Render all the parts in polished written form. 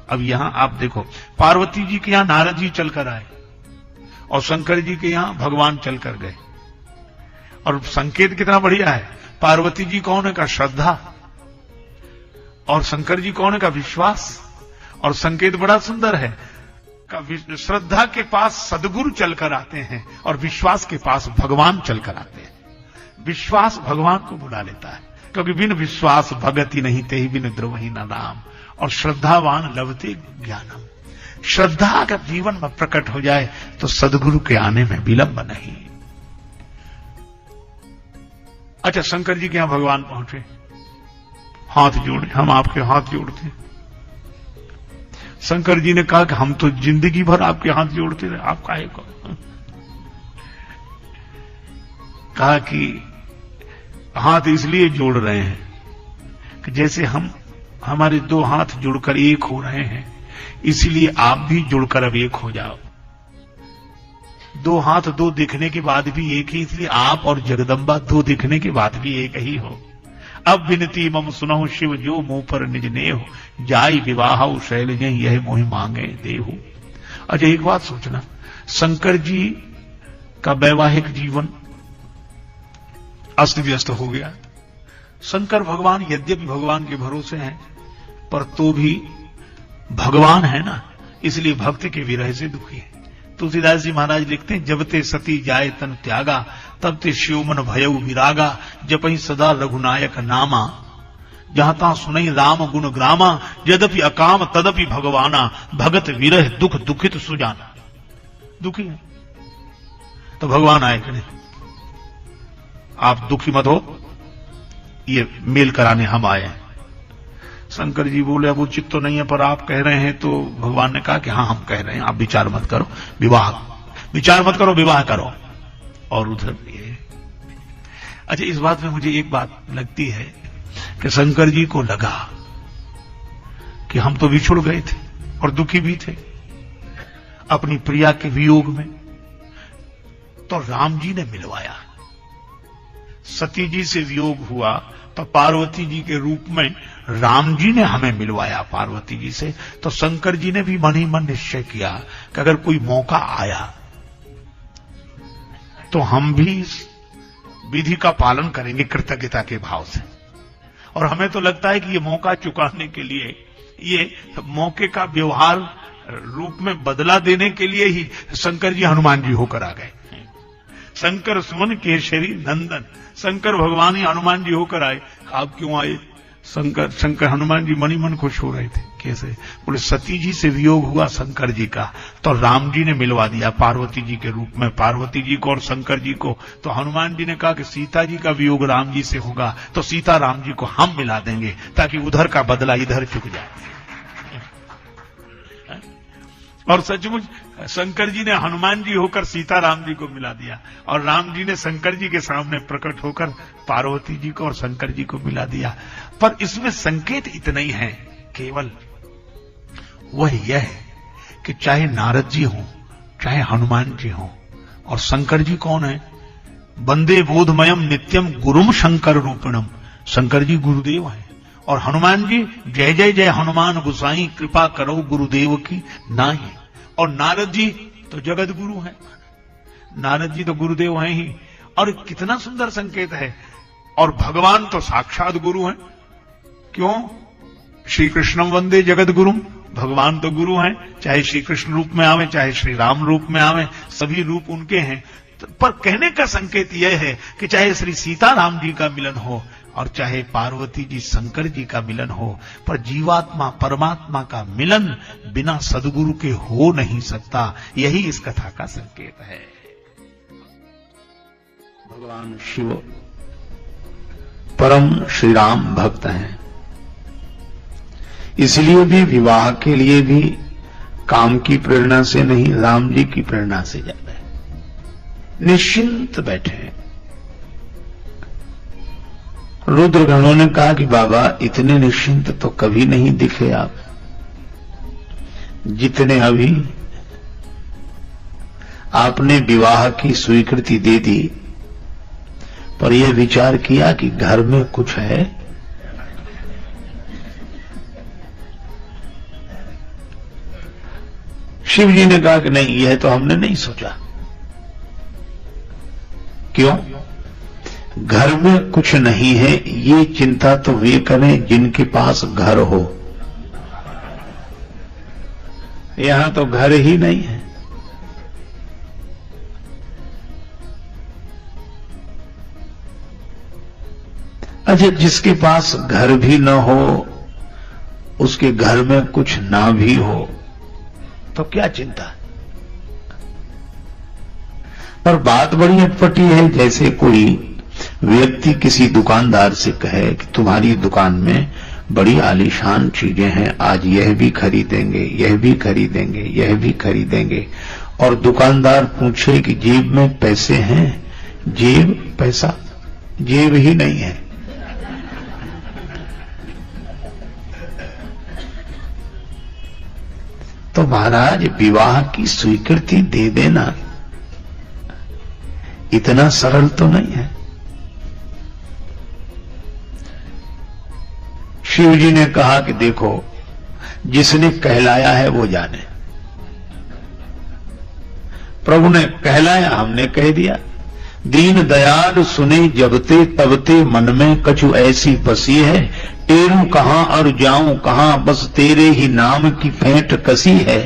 अब यहां आप देखो, पार्वती जी के यहां नारद जी चलकर आए और शंकर जी के यहां भगवान चलकर गए। और संकेत कितना बढ़िया है, पार्वती जी कौन है का श्रद्धा, और शंकर जी कौन है का विश्वास। और संकेत बड़ा सुंदर है का श्रद्धा के पास सदगुरु चलकर आते हैं और विश्वास के पास भगवान चलकर आते हैं। विश्वास भगवान को बुला लेता है, क्योंकि बिन विश्वास भगति नहीं ते ही बिन द्रवही न नाम, और श्रद्धावान लभते ज्ञानम। श्रद्धा अगर जीवन में प्रकट हो जाए तो सदगुरु के आने में विलंब नहीं। अच्छा, शंकर जी के यहां भगवान पहुंचे, हाथ जोड़े, हम आपके हाथ जोड़ते। शंकर जी ने कहा कि हम तो जिंदगी भर आपके हाथ जोड़ते रहे, आप काहे को। कहा कि हाथ इसलिए जोड़ रहे हैं कि जैसे हम हमारे दो हाथ जुड़कर एक हो रहे हैं, इसलिए आप भी जुड़कर अब एक हो जाओ। दो हाथ दो दिखने के बाद भी एक ही, इसलिए आप और जगदम्बा दो दिखने के बाद भी एक ही हो। अब विनती मम सुनहु शिव जो मुंह पर निज नेहु, जाई विवाह शैल जय यह मोहि मांगे देहु। अच्छा, एक बात सोचना, शंकर जी का वैवाहिक जीवन अस्त व्यस्त हो गया। शंकर भगवान यद्यपि भगवान के भरोसे हैं, पर तो भी भगवान है ना, इसलिए भक्त के विरह से दुखी है। तुलसीदास जी महाराज लिखते हैं, जब ते सती जाए तन त्यागा, तब ते शिवमन भयउ विरागा, जपहि सदा रघुनायक नामा, जहां तहां सुनई राम गुण ग्रामा, यद्यपि अकाम तदपि भगवाना, भगत विरह दुख दुखित सुजाना। दुखी है तो भगवान आए कि नहीं, आप दुखी मत हो, ये मेल कराने हम आए हैं। शंकर जी बोले अब उचित तो नहीं है, पर आप कह रहे हैं। तो भगवान ने कहा कि हाँ हम कह रहे हैं, आप विचार मत करो, विचार मत करो, विवाह करो। और उधर ये, अच्छा, इस बात में मुझे एक बात लगती है कि शंकर जी को लगा कि हम तो बिछुड़ गए थे और दुखी भी थे अपनी प्रिया के वियोग में, तो राम जी ने मिलवाया। सती जी से वियोग हुआ तो पार्वती जी के रूप में राम जी ने हमें मिलवाया पार्वती जी से। तो शंकर जी ने भी मन ही मन निश्चय किया कि अगर कोई मौका आया तो हम भी विधि का पालन करेंगे कृतज्ञता के भाव से। और हमें तो लगता है कि ये मौका चुकाने के लिए, ये मौके का व्यवहार रूप में बदला देने के लिए ही शंकर जी हनुमान जी होकर आ गए। शंकर सुमन केशरी नंदन, शंकर भगवान ही हनुमान जी होकर आए। आप क्यों आए? शंकर हनुमान जी मनी मन खुश हो रहे थे। कैसे? बोले सती जी से वियोग हुआ शंकर जी का, तो राम जी ने मिलवा दिया पार्वती जी के रूप में पार्वती जी को और शंकर जी को। तो हनुमान जी ने कहा कि सीता जी का वियोग राम जी से होगा तो सीता राम जी को हम मिला देंगे, ताकि उधर का बदला इधर चुक जाए। और सचमुच शंकर जी ने हनुमान जी होकर सीता राम जी को मिला दिया, और राम जी ने शंकर जी के सामने प्रकट होकर पार्वती जी को और शंकर जी को मिला दिया। पर इसमें संकेत इतना ही है, केवल वह यह है कि चाहे नारद जी हों, चाहे हनुमान जी हों, और शंकर जी कौन है? वंदे बोधमयम नित्यम गुरुम शंकर रूपिणम। शंकर जी गुरुदेव हैं। और हनुमान जी जय जय जय हनुमान गुसाई, कृपा करो गुरुदेव की नाही। और नारद जी तो जगत गुरु हैं, नारद जी तो गुरुदेव हैं ही। और कितना सुंदर संकेत है। और भगवान तो साक्षात गुरु हैं। क्यों? श्री कृष्णम वंदे जगत गुरुम, भगवान तो गुरु हैं, चाहे श्री कृष्ण रूप में आवे, चाहे श्री राम रूप में आवे, सभी रूप उनके हैं। पर कहने का संकेत यह है कि चाहे श्री सीता राम जी का मिलन हो और चाहे पार्वती जी शंकर जी का मिलन हो, पर जीवात्मा परमात्मा का मिलन बिना सदगुरु के हो नहीं सकता। यही इस कथा का संकेत है। भगवान शिव परम श्री राम भक्त हैं, इसलिए भी विवाह के लिए भी काम की प्रेरणा से नहीं, राम जी की प्रेरणा से जाता है। निश्चिंत बैठे। रुद्रगणों ने कहा कि बाबा इतने निश्चिंत तो कभी नहीं दिखे आप, जितने अभी आपने विवाह की स्वीकृति दे दी, पर यह विचार किया कि घर में कुछ है। शिव जी ने कहा कि नहीं, यह तो हमने नहीं सोचा। क्यों? घर में कुछ नहीं है, ये चिंता तो वे करें जिनके पास घर हो। यहां तो घर ही नहीं है। अच्छा, जिसके पास घर भी न हो, उसके घर में कुछ ना भी हो, तो क्या चिंता? पर बात बड़ी अटपटी है। जैसे कोई व्यक्ति किसी दुकानदार से कहे कि तुम्हारी दुकान में बड़ी आलीशान चीजें हैं, आज यह भी खरीदेंगे, यह भी खरीदेंगे, यह भी खरीदेंगे, और दुकानदार पूछे कि जेब में पैसे हैं? जेब, पैसा, जेब ही नहीं है। तो महाराज, विवाह की स्वीकृति दे देना इतना सरल तो नहीं है। शिव जी ने कहा कि देखो, जिसने कहलाया है वो जाने। प्रभु ने कहलाया, हमने कह दिया। दीन दयाल सुने जबते तबते, मन में कछु ऐसी बसी है, टेरू कहां और जाऊं कहां, बस तेरे ही नाम की फेंट कसी है।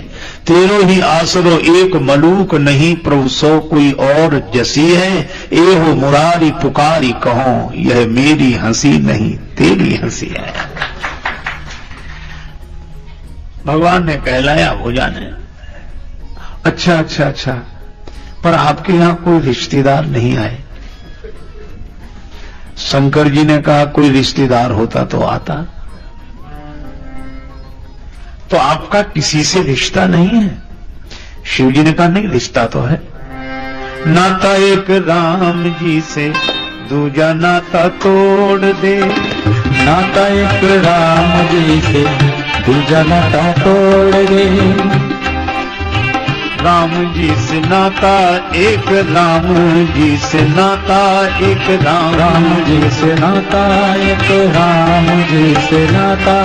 तेरो ही आसरो एक मलूक नहीं, प्रभु सो कोई और जसी है। एहो मुरारी पुकारी कहो, यह मेरी हंसी नहीं तेरी हंसी है। भगवान ने कहलाया, हो जाने। अच्छा अच्छा अच्छा, पर आपके यहां कोई रिश्तेदार नहीं आए? शंकर जी ने कहा कोई रिश्तेदार होता तो आता। तो आपका किसी से रिश्ता नहीं है? शिव जी ने कहा नहीं, रिश्ता तो है। नाता एक राम जी से, दूजा नाता तोड़ दे। नाता एक राम जी से, दूजा नाता तोड़ दे। राम जी से नाता एक, राम जी से नाता एक, राम जी से नाता एक, राम जी से नाता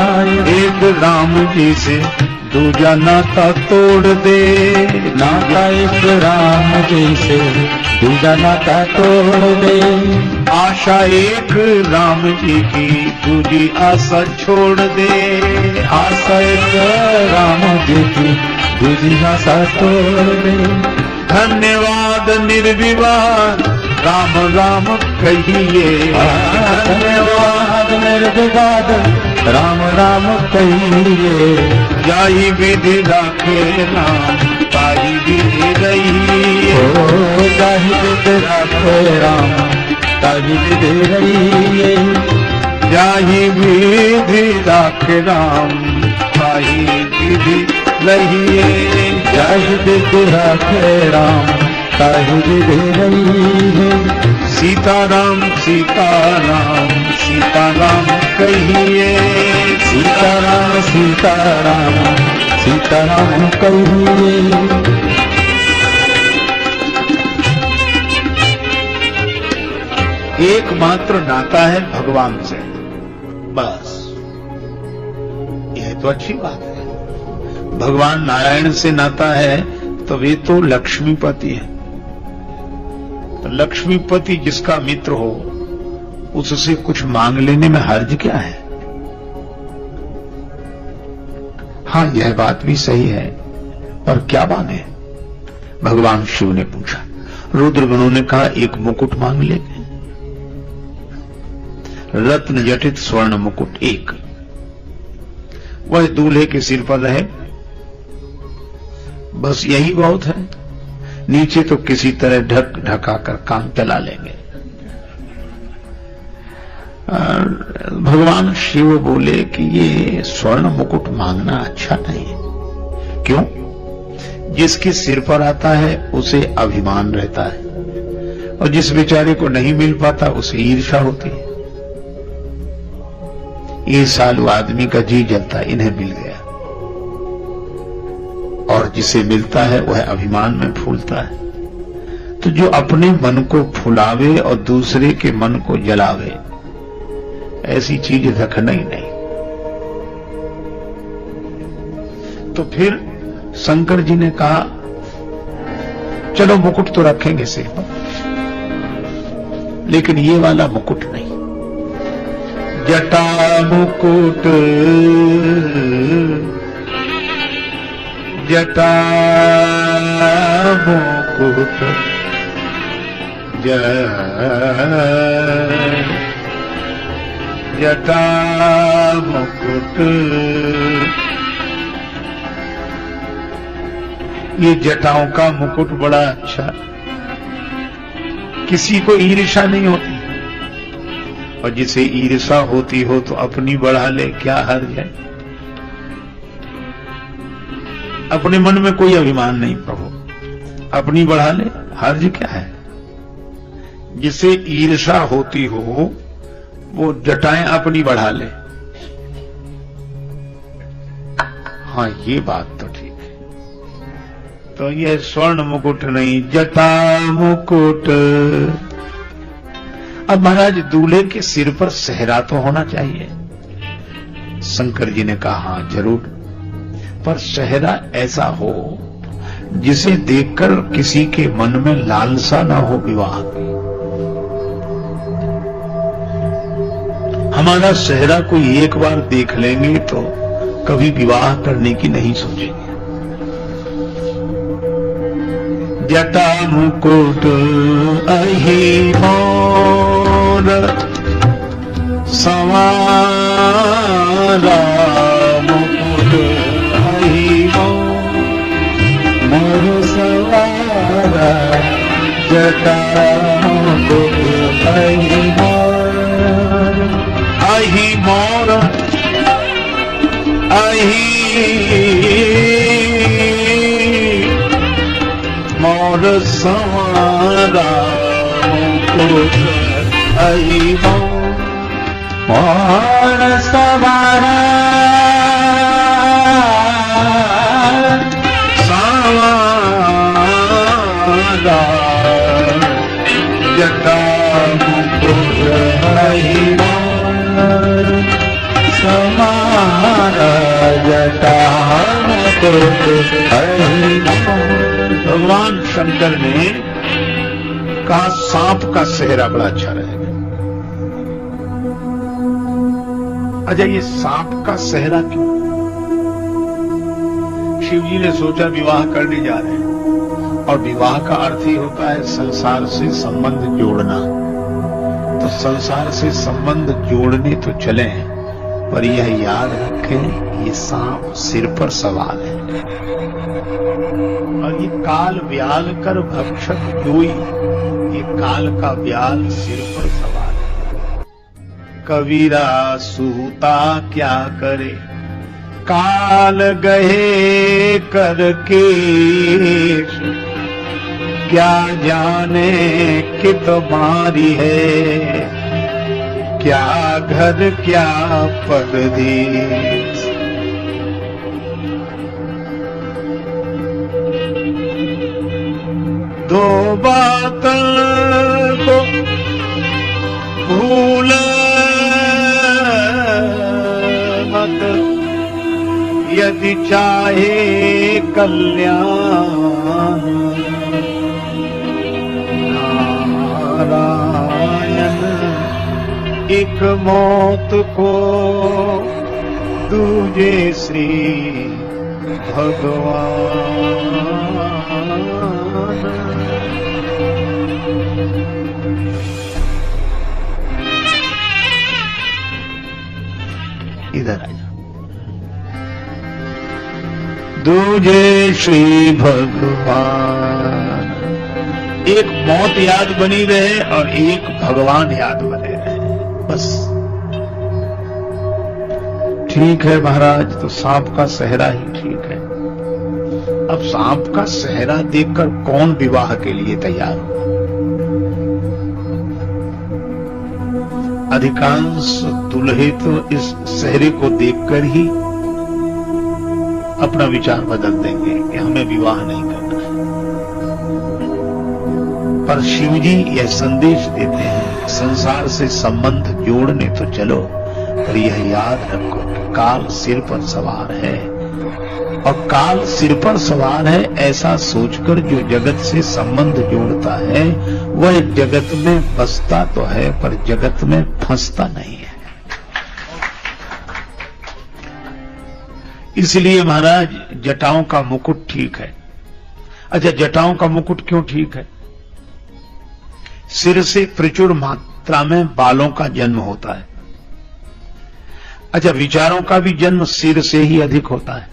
एक, राम जी से दूजा नाता तोड़ दे। नाता एक राम जी से, दूजा नाता तोड़ दे। आशा एक राम जी की, दूजी आशा छोड़ दे। आशा एक राम जी की, दूजी आशा तोड़ दे। धन्यवाद निर्विवाद राम राम कहिए। धन्यवाद निर्विवाद राम राम कहिए। जाई विधि राखे राम, ताई विधि रहिए। ओ जाहि विधि राखे राम, ताहि विधि रहिए। जाहि विधि राखे राम, ताहि विधि रहिए। जाहि विधि राखे राम, ताहि विधि रहिए। सीताराम सीताराम सीताराम कहिए। सीताराम सीताराम सीताराम कहिए। एकमात्र नाता है भगवान से, बस। यह तो अच्छी बात है। भगवान नारायण से नाता है तो वे तो लक्ष्मीपति है। तो लक्ष्मीपति जिसका मित्र हो, उससे कुछ मांग लेने में हर्ज क्या है? हां, यह बात भी सही है, पर क्या मांगे? भगवान शिव ने पूछा। रुद्रगणों ने कहा एक मुकुट मांग लेंगे, रत्न जटित स्वर्ण मुकुट एक, वह दूल्हे के सिर पर रहे, बस यही बहुत है। नीचे तो किसी तरह ढक ढका कर काम चला लेंगे। भगवान शिव बोले कि ये स्वर्ण मुकुट मांगना अच्छा नहीं है। क्यों? जिसके सिर पर आता है उसे अभिमान रहता है, और जिस बेचारे को नहीं मिल पाता उसे ईर्ष्या होती है। ये सालू आदमी का जी जलता, इन्हें मिल गया, और जिसे मिलता है वह अभिमान में फूलता है। तो जो अपने मन को फुलावे और दूसरे के मन को जलावे, ऐसी चीज रखना ही नहीं। तो फिर शंकर जी ने कहा चलो मुकुट तो रखेंगे सिर पर, लेकिन ये वाला मुकुट नहीं। जटा मुकुट, जटा मुकुट, जटा मुकुट। ये जटाओं का मुकुट बड़ा अच्छा, किसी को ईर्ष्या नहीं होती, और जिसे ईर्ष्या होती हो तो अपनी बढ़ा ले, क्या हर्ज है। अपने मन में कोई अभिमान नहीं प्रभु, अपनी बढ़ा ले, हर्ज क्या है। जिसे ईर्ष्या होती हो वो जटाएं अपनी बढ़ा ले। हाँ, ये बात तो ठीक है। तो ये स्वर्ण मुकुट नहीं, जटा मुकुट। अब महाराज दूल्हे के सिर पर सेहरा तो होना चाहिए। शंकर जी ने कहा हाँ जरूर, पर सेहरा ऐसा हो जिसे देखकर किसी के मन में लालसा ना हो विवाह की। हमारा सेहरा कोई एक बार देख लेंगे तो कभी विवाह करने की नहीं सोचेंगे। जटा मुकुट अहि मोर संवारा, मुकुट अहि मोर संवारा, जटा मुकुट अहि मोर, अहि मोर, अहि मोर संवारा, मुकुट अहि मोर संवारा, संवारा, जटा मुकुट अहि मोर संवारा, जटा मुकुट अहि मोर। भगवान शंकर ने कहा सांप का सेहरा बड़ा अच्छा रहेगा। अच्छा, ये सांप का सेहरा क्यों? शिव जी ने सोचा विवाह करने जा रहे हैं, और विवाह का अर्थ ही होता है संसार से संबंध जोड़ना। तो संसार से संबंध जोड़ने तो चले, पर यह याद रखें ये सांप सिर पर सवार है, और ये काल व्याल कर भक्षक जोई, ये काल का व्याल सिर पर सवार है। कबीरा सूता क्या करे, काल गहे करके, क्या जाने कित मारी है, क्या घर क्या परदेश। दो बातों को भूल मत, यदि चाहे कल्याण, नारायण एक मौत को दूजे श्री भगवान। इधर आ जाओ। दूजे श्री भगवान, एक मौत याद बनी रहे और एक भगवान याद बने रहे, बस। ठीक है महाराज, तो सांप का सेहरा ही ठीक है। अब सांप का सेहरा देखकर कौन विवाह के लिए तैयार हो? अधिकांश दूल्हे तो इस सेहरे को देखकर ही अपना विचार बदल देंगे कि हमें विवाह नहीं करना है। पर शिव जी यह संदेश देते हैं, संसार से संबंध जोड़ने तो चलो, पर यह याद रखो कि काल सिर पर सवार है, और काल सिर पर सवार है ऐसा सोचकर जो जगत से संबंध जोड़ता है वह जगत में बसता तो है पर जगत में फंसता नहीं है। इसलिए महाराज जटाओं का मुकुट ठीक है। अच्छा, जटाओं का मुकुट क्यों ठीक है? सिर से प्रचुर मात्रा में बालों का जन्म होता है। अच्छा, विचारों का भी जन्म सिर से ही अधिक होता है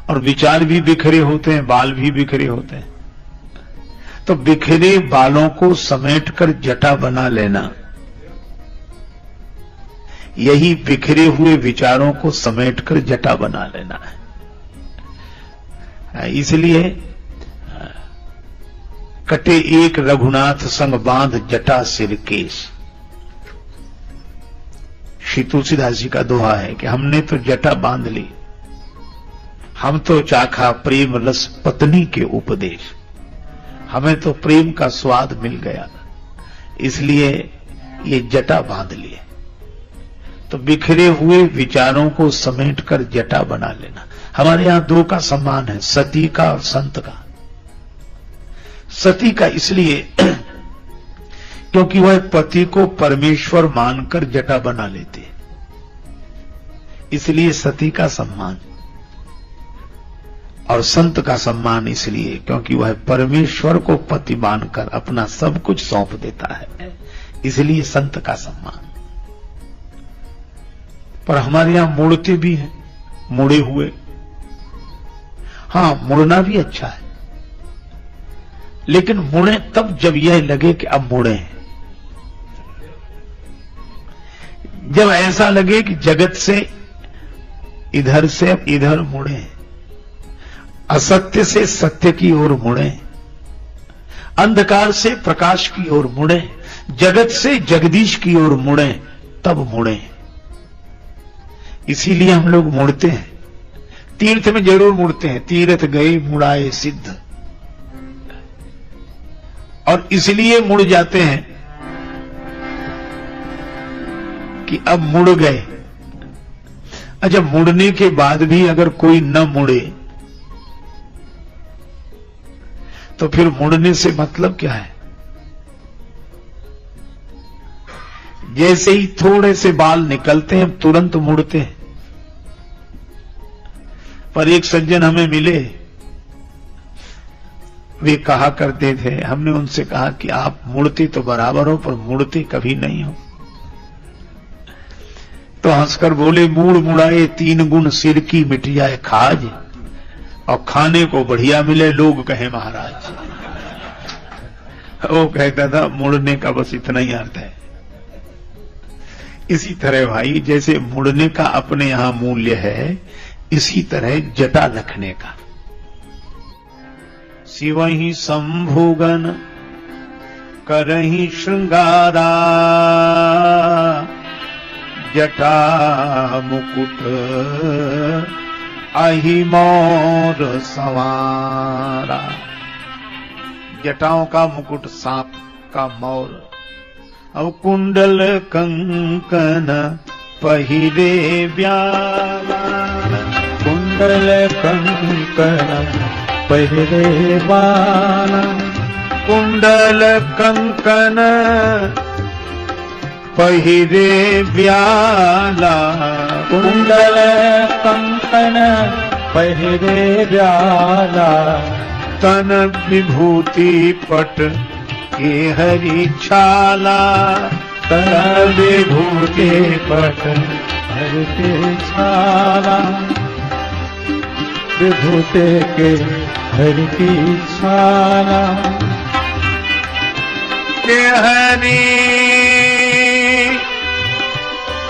और विचार भी बिखरे होते हैं, बाल भी बिखरे होते हैं। तो बिखरे बालों को समेटकर जटा बना लेना, यही बिखरे हुए विचारों को समेटकर जटा बना लेना है। इसलिए कटे एक रघुनाथ संग बांध जटा सिर केश, श्री तुलसीदास जी का दोहा है कि हमने तो जटा बांध ली, हम तो चाखा प्रेम रस पत्नी के उपदेश, हमें तो प्रेम का स्वाद मिल गया, इसलिए ये जटा बांध लिए। तो बिखरे हुए विचारों को समेटकर जटा बना लेना। हमारे यहां दो का सम्मान है, सती का और संत का। सती का इसलिए क्योंकि वह पति को परमेश्वर मानकर जटा बना लेते हैं, इसलिए सती का सम्मान। और संत का सम्मान इसलिए क्योंकि वह परमेश्वर को पति मानकर अपना सब कुछ सौंप देता है, इसलिए संत का सम्मान। पर हमारे यहां मुड़ते भी हैं, मुड़े हुए। हां, मुड़ना भी अच्छा है, लेकिन मुड़े तब जब यह लगे कि अब मुड़े हैं। जब ऐसा लगे कि जगत से इधर से अब इधर मुड़े, असत्य से सत्य की ओर मुड़े, अंधकार से प्रकाश की ओर मुड़े, जगत से जगदीश की ओर मुड़े, तब मुड़े। इसीलिए हम लोग मुड़ते हैं, तीर्थ में जरूर मुड़ते हैं, तीर्थ गए मुड़ाए सिद्ध, और इसलिए मुड़ जाते हैं कि अब मुड़ गए। अच्छा, मुड़ने के बाद भी अगर कोई न मुड़े तो फिर मुड़ने से मतलब क्या है? जैसे ही थोड़े से बाल निकलते हैं तुरंत मुड़ते हैं। पर एक सज्जन हमें मिले, वे कहा करते थे, हमने उनसे कहा कि आप मुड़ते तो बराबर हो पर मुड़ते कभी नहीं हो। तो हंसकर बोले, मूड़ मुड़ाए तीन गुण सिर की मिट जाए खाज, और खाने को बढ़िया मिले लोग कहे महाराज। वो कहता था मुड़ने का बस इतना ही अर्थ है। इसी तरह भाई, जैसे मुड़ने का अपने यहां मूल्य है, इसी तरह जटा रखने का। शिवहि शंभुगन करहि श्रृंगारा, जटा मुकुट आहि मोर संवारा। जटाओं का मुकुट सांप का मोर, अब कुंडल कंकन पहिरे ब्याला, कुंडल कंकण पहिरे बाला, कुंडल कंकन पहिरे ब्याला, कुंडल कंकण पहिरे ब्याला, तन विभूति पट के हरि छाला, तन विभूति पट हरि के छाला, विभूति के हरि की छाला, के हरि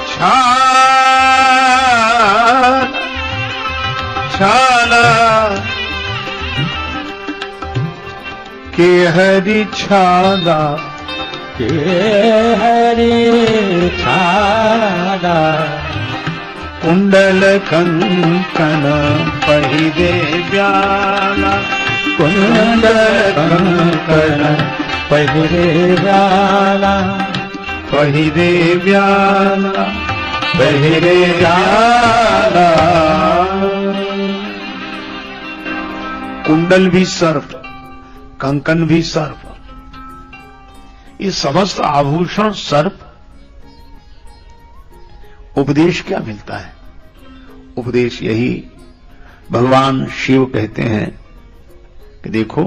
छाला, के हरि छाला, के हरि छाला, कुंडल कंकण पहिरे ब्याला, कुंडल कंकण पहिरे ब्याला, पहिरे ब्याला, पहिरे ब्याला। कुंडल भी सर्प, कंकन भी सर्प, ये समस्त आभूषण सर्प। उपदेश क्या मिलता है? उपदेश यही, भगवान शिव कहते हैं कि देखो,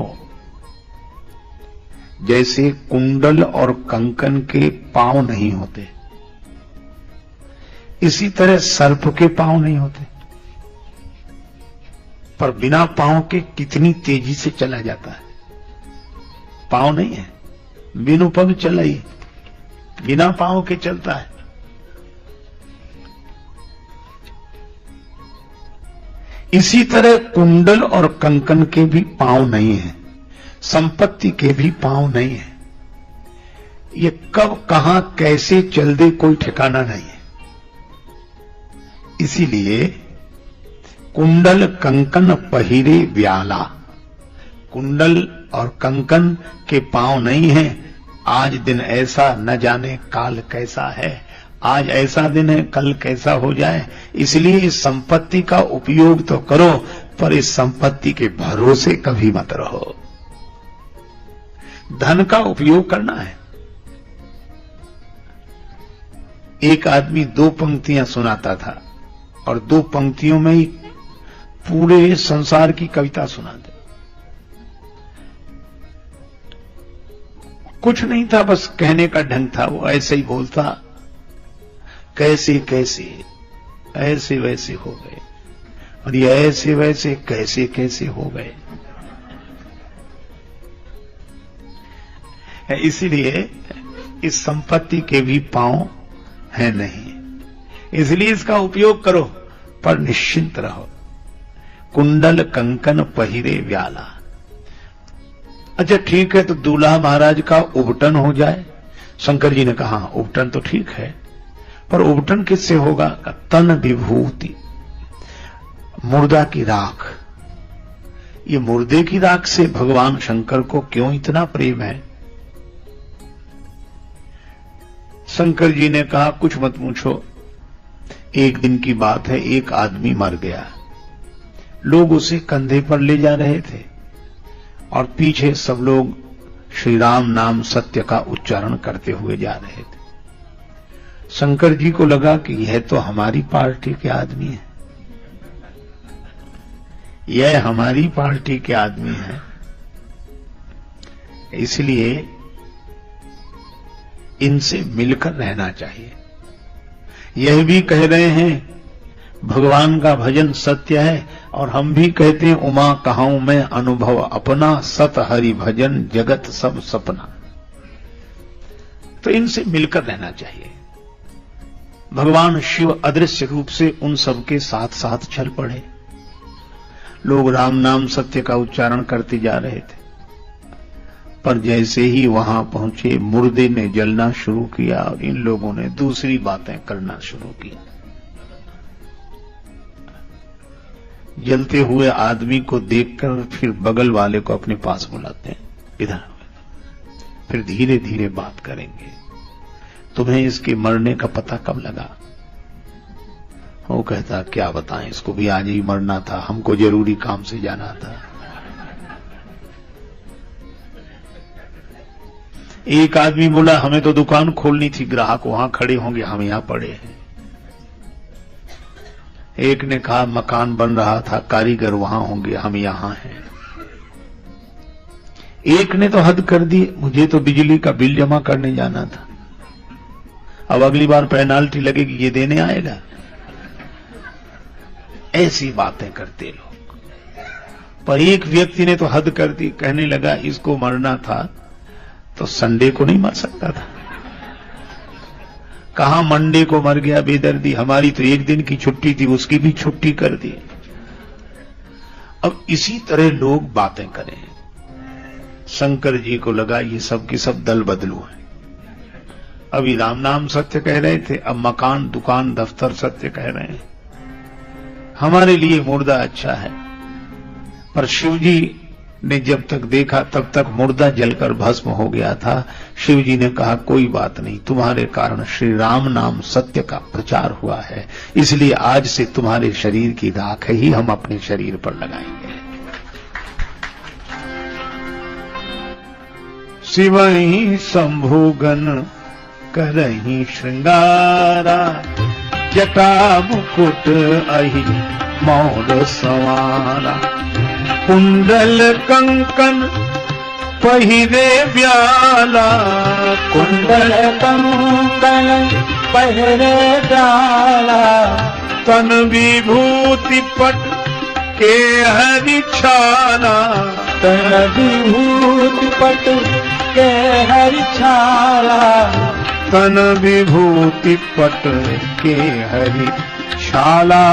जैसे कुंडल और कंकन के पांव नहीं होते, इसी तरह सर्प के पांव नहीं होते, पर बिना पांव के कितनी तेजी से चला जाता है। पांव नहीं है, बिनु पग चलाई, बिना पांव के चलता है। इसी तरह कुंडल और कंकन के भी पांव नहीं है, संपत्ति के भी पांव नहीं है। ये कब कहां कैसे चल दे कोई ठिकाना नहीं है। इसीलिए कुंडल कंकन पहिरे व्याला, कुंडल और कंकन के पांव नहीं है। आज दिन ऐसा, न जाने काल कैसा है। आज ऐसा दिन है, कल कैसा हो जाए। इसलिए इस संपत्ति का उपयोग तो करो, पर इस संपत्ति के भरोसे कभी मत रहो। धन का उपयोग करना है। एक आदमी 2 पंक्तियां सुनाता था और 2 पंक्तियों में ही पूरे संसार की कविता सुना दे। कुछ नहीं था, बस कहने का ढंग था। वो ऐसे ही बोलता, कैसे कैसे ऐसे वैसे हो गए, और ये ऐसे वैसे कैसे कैसे हो गए। इसीलिए इस संपत्ति के भी पांव है नहीं, इसलिए इसका उपयोग करो, पर निश्चिंत रहो। कुंडल कंकन पहिरे व्याला। अच्छा ठीक है, तो दूल्हा महाराज का उबटन हो जाए। शंकर जी ने कहा उबटन तो ठीक है, पर उबटन किससे होगा? तन विभूति, मुर्दा की राख। ये मुर्दे की राख से भगवान शंकर को क्यों इतना प्रेम है? शंकर जी ने कहा कुछ मत पूछो। एक दिन की बात है, एक आदमी मर गया। लोग उसे कंधे पर ले जा रहे थे और पीछे सब लोग श्री राम नाम सत्य का उच्चारण करते हुए जा रहे थे। शंकर जी को लगा कि यह तो हमारी पार्टी के आदमी है, यह हमारी पार्टी के आदमी है, इसलिए इनसे मिलकर रहना चाहिए। यह भी कह रहे हैं भगवान का भजन सत्य है, और हम भी कहते हैं उमा कहाऊं मैं अनुभव अपना, सत हरि भजन जगत सब सपना। तो इनसे मिलकर रहना चाहिए। भगवान शिव अदृश्य रूप से उन सबके साथ साथ चल पड़े। लोग राम नाम सत्य का उच्चारण करते जा रहे थे, पर जैसे ही वहां पहुंचे मुर्दे ने जलना शुरू किया और इन लोगों ने दूसरी बातें करना शुरू की। जलते हुए आदमी को देखकर फिर बगल वाले को अपने पास बुलाते हैं, इधर फिर धीरे धीरे बात करेंगे। तुम्हें इसके मरने का पता कब लगा? वो कहता क्या बताएं, इसको भी आज ही मरना था, हमको जरूरी काम से जाना था। एक आदमी बोला हमें तो दुकान खोलनी थी, ग्राहक वहां खड़े होंगे, हम यहां पड़े हैं। एक ने कहा मकान बन रहा था, कारीगर वहां होंगे, हम यहां हैं। एक ने तो हद कर दी, मुझे तो बिजली का बिल जमा करने जाना था, अब अगली बार पेनाल्टी लगेगी, ये देने आएगा। ऐसी बातें करते लोग। पर एक व्यक्ति ने तो हद कर दी, कहने लगा इसको मरना था तो संडे को नहीं मर सकता था, कहां मंडे को मर गया बेदर्दी। हमारी तो एक दिन की छुट्टी थी, उसकी भी छुट्टी कर दी। अब इसी तरह लोग बातें करें। शंकर जी को लगा ये सब के सब दल बदलू हैं। अभी राम नाम सत्य कह रहे थे, अब मकान दुकान दफ्तर सत्य कह रहे हैं। हमारे लिए मुर्दा अच्छा है, पर शिवजी ने जब तक देखा तब तक मुर्दा जलकर भस्म हो गया था। शिवजी ने कहा कोई बात नहीं, तुम्हारे कारण श्री राम नाम सत्य का प्रचार हुआ है, इसलिए आज से तुम्हारे शरीर की राख ही हम अपने शरीर पर लगाएंगे। शिवही शंभुगन करही श्रृंगारा, जटा मुकुट अहि मौर संवारा, कुंडल कंकन पहिरे व्याला, कुंडल कंकन पहिरे व्याला, तन विभूति पट के हरि छाला, तन विभूति पट के हरि छाला, तन विभूति पट के हरि छाला,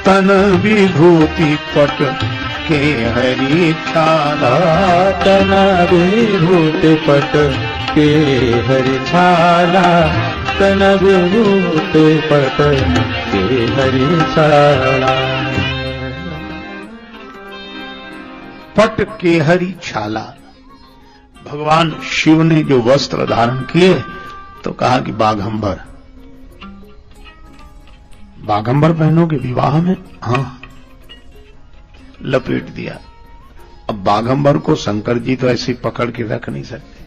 तन विभूति पट के हरि छाला, तन विभूति पट के हरि छाला, तन विभूति पट के हरि छाला। पट के हरि छाला, भगवान शिव ने जो वस्त्र धारण किए तो कहा कि बाघंबर, बाघंबर पहनोगे विवाह में? हाँ, लपेट दिया। अब बाघंबर को शंकर जी तो ऐसे पकड़ के रख नहीं सकते,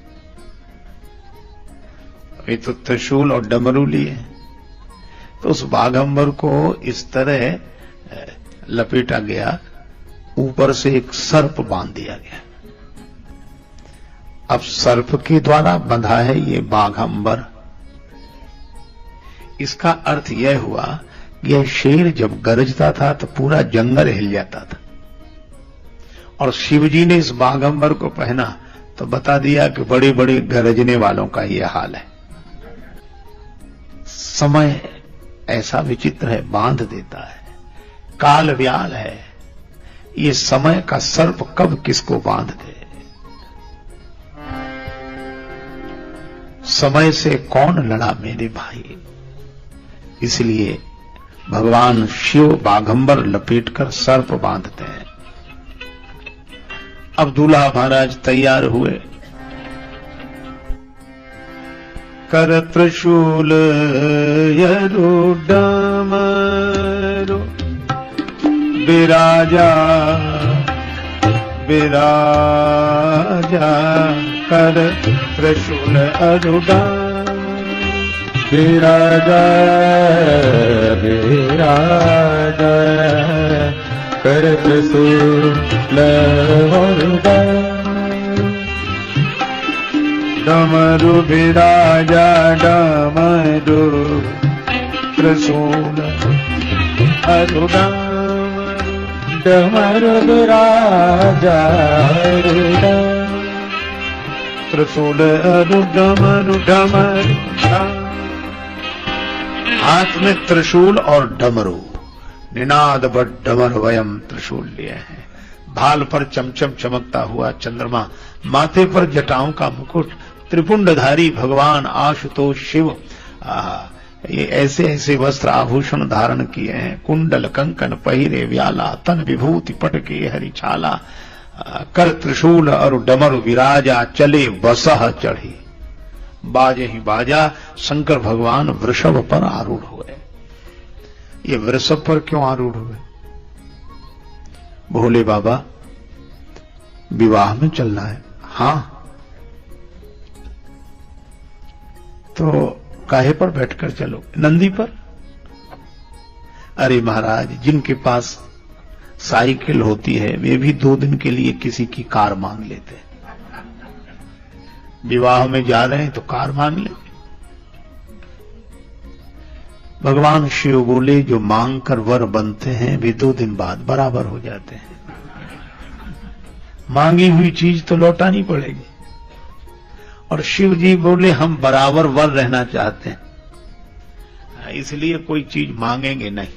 ये तो त्रिशूल और डमरू लिए, तो उस बाघंबर को इस तरह लपेटा गया, ऊपर से एक सर्प बांध दिया गया। अब सर्प के द्वारा बंधा है ये बाघंबर। इसका अर्थ यह हुआ कि यह शेर जब गरजता था तो पूरा जंगल हिल जाता था, और शिवजी ने इस बाघंबर को पहना तो बता दिया कि बड़े बड़े गरजने वालों का यह हाल है। समय ऐसा विचित्र है, बांध देता है, काल व्याल है, ये समय का सर्प कब किसको बांध दे। समय से कौन लड़ा मेरे भाई, इसलिए भगवान शिव बाघंबर लपेटकर सर्प बांधते हैं। अब दूल्हा महाराज तैयार हुए, कर त्रिशूल यरु डमरू, विराजा विराजा, कर त्रिशूल अरुडा, विराजा विराजा, कर त्रिशूल अरुडा, डमरू विराजा डमरू, त्रिशूल अरुडा, डमरू विराजा अरुडा, त्रिशूल अरु डमरू डमरू। हाथ में त्रिशूल और डमरू, निनाद बट डमर वयम त्रिशूल लिए हैं। भाल पर चमचम चमकता हुआ चंद्रमा, माथे पर जटाओं का मुकुट, त्रिपुंडधारी भगवान आशुतोष शिव ये ऐसे ऐसे वस्त्र आभूषण धारण किए हैं। कुंडल कंकन पहिरे व्याला, तन विभूति पटके हरि छाला, कर त्रिशूल और डमर विराजा, चले बसह चढ़ी। बाजे ही बाजा, शंकर भगवान वृषभ पर आरूढ़ हुए। ये वृषभ पर क्यों आरूढ़ हुए? भोले बाबा विवाह में चलना है। हाँ, तो काहे पर बैठकर चलो? नंदी पर। अरे महाराज, जिनके पास साइकिल होती है वे भी 2 दिन के लिए किसी की कार मांग लेते हैं। विवाह में जा रहे हैं तो कार मांग ले। भगवान शिव बोले जो मांग कर वर बनते हैं वे 2 दिन बाद बराबर हो जाते हैं। मांगी हुई चीज तो लौटानी पड़ेगी। और शिव जी बोले हम बराबर वर रहना चाहते हैं, इसलिए कोई चीज मांगेंगे नहीं।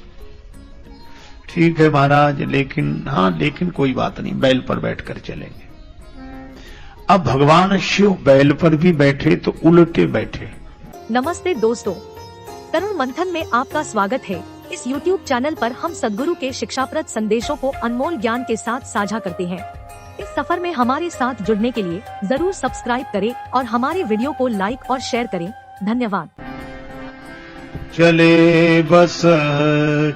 ठीक है महाराज, लेकिन कोई बात नहीं, बैल पर बैठकर चलेंगे। अब भगवान शिव बैल पर भी बैठे तो उल्टे बैठे। नमस्ते दोस्तों, तरुण मंथन में आपका स्वागत है। इस YouTube चैनल पर हम सद्गुरु के शिक्षाप्रद संदेशों को अनमोल ज्ञान के साथ साझा करते हैं। इस सफर में हमारे साथ जुड़ने के लिए जरूर सब्सक्राइब करें और हमारे वीडियो को लाइक और शेयर करें। धन्यवाद। चले बस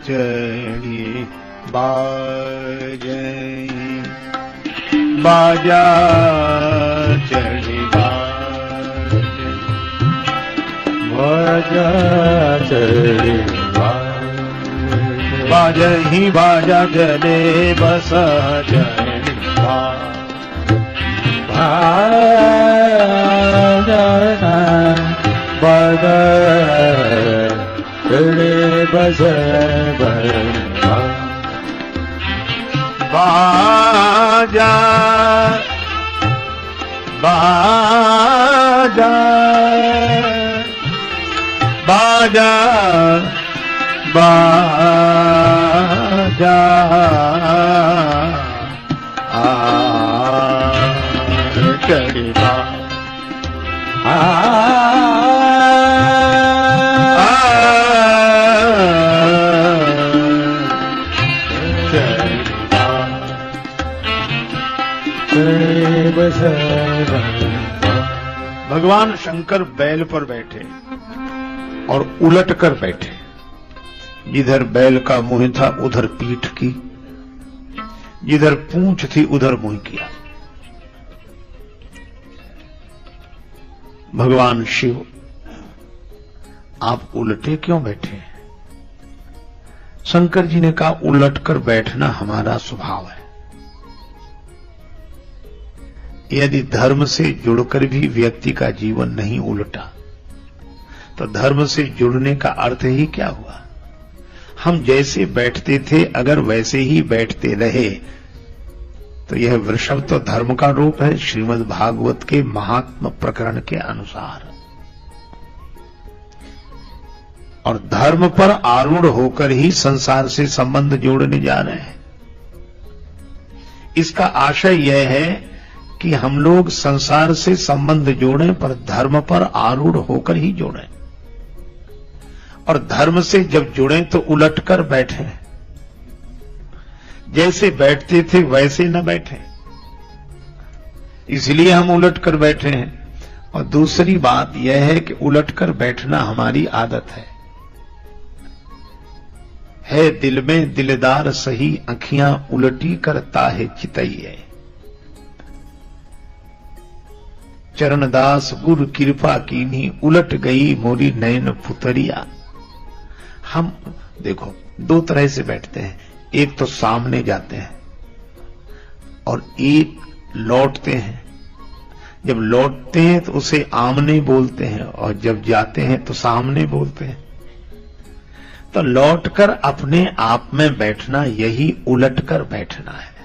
चढ़ी बाजा, बाजा चढ़ी चढ़े बाजही बाजा जले बस जने बाजा चढ़े बस बाजा बाजा बाजा बाजा चढ़े भगवान शंकर बैल पर बैठे और उलट कर बैठे। जिधर बैल का मुंह था उधर पीठ की, जिधर पूंछ थी उधर मुंह किया। भगवान शिव, आप उलटे क्यों बैठे? शंकर जी ने कहा, उलट कर बैठना हमारा स्वभाव है। यदि धर्म से जुड़कर भी व्यक्ति का जीवन नहीं उलटा तो धर्म से जुड़ने का अर्थ ही क्या हुआ? हम जैसे बैठते थे अगर वैसे ही बैठते रहे तो यह वृषभ तो धर्म का रूप है श्रीमद् भागवत के महात्म प्रकरण के अनुसार। और धर्म पर आरूढ़ होकर ही संसार से संबंध जोड़ने जा रहे हैं। इसका आशय यह है कि हम लोग संसार से संबंध जोड़ें पर धर्म पर आरूढ़ होकर ही जोड़ें, और धर्म से जब जुड़ें तो उलट कर बैठें। जैसे बैठते थे वैसे न बैठें, इसलिए हम उलट कर बैठे हैं। और दूसरी बात यह है कि उलट कर बैठना हमारी आदत है दिल में दिलदार सही आंखियां उलटी करता है चितैये। चरणदास गुरु कृपा कीन्ही उलट गई मोरी नैन पुतरिया। हम देखो दो तरह से बैठते हैं, एक तो सामने जाते हैं और एक लौटते हैं। जब लौटते हैं तो उसे आमने बोलते हैं और जब जाते हैं तो सामने बोलते हैं। तो लौटकर अपने आप में बैठना यही उलटकर बैठना है।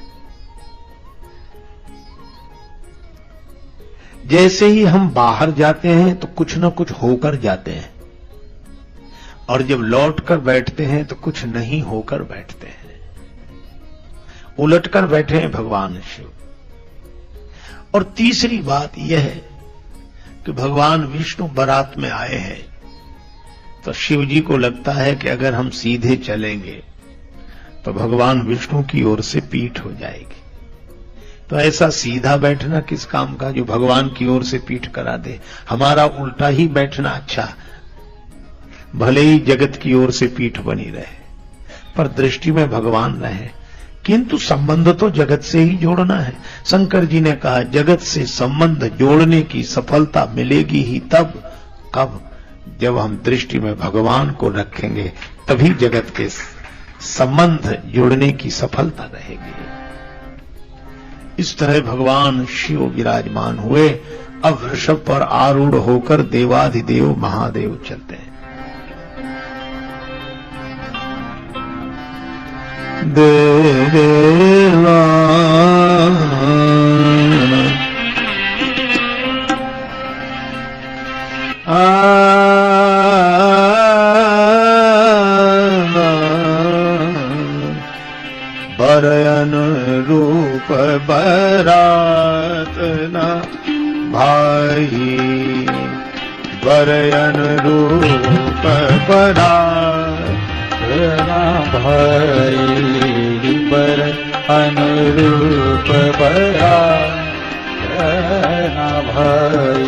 जैसे ही हम बाहर जाते हैं तो कुछ न कुछ होकर जाते हैं, और जब लौटकर बैठते हैं तो कुछ नहीं होकर बैठते हैं। उलटकर बैठे हैं भगवान शिव। और तीसरी बात यह है कि भगवान विष्णु बारात में आए हैं, तो शिव जी को लगता है कि अगर हम सीधे चलेंगे तो भगवान विष्णु की ओर से पीठ हो जाएगी। तो ऐसा सीधा बैठना किस काम का जो भगवान की ओर से पीठ करा दे। हमारा उल्टा ही बैठना अच्छा, भले ही जगत की ओर से पीठ बनी रहे पर दृष्टि में भगवान रहे, किंतु संबंध तो जगत से ही जोड़ना है। शंकर जी ने कहा, जगत से संबंध जोड़ने की सफलता मिलेगी ही तब कब जब हम दृष्टि में भगवान को रखेंगे, तभी जगत के संबंध जोड़ने की सफलता रहेगी। इस तरह भगवान शिव विराजमान हुए। अब वृषभ पर आरूढ़ होकर देवाधिदेव महादेव चलते हैं। देवा बरयन रूप बरात ना भाई, बरयन रूप बरात ना भाई, बर अनुरूप बरात ना भाई।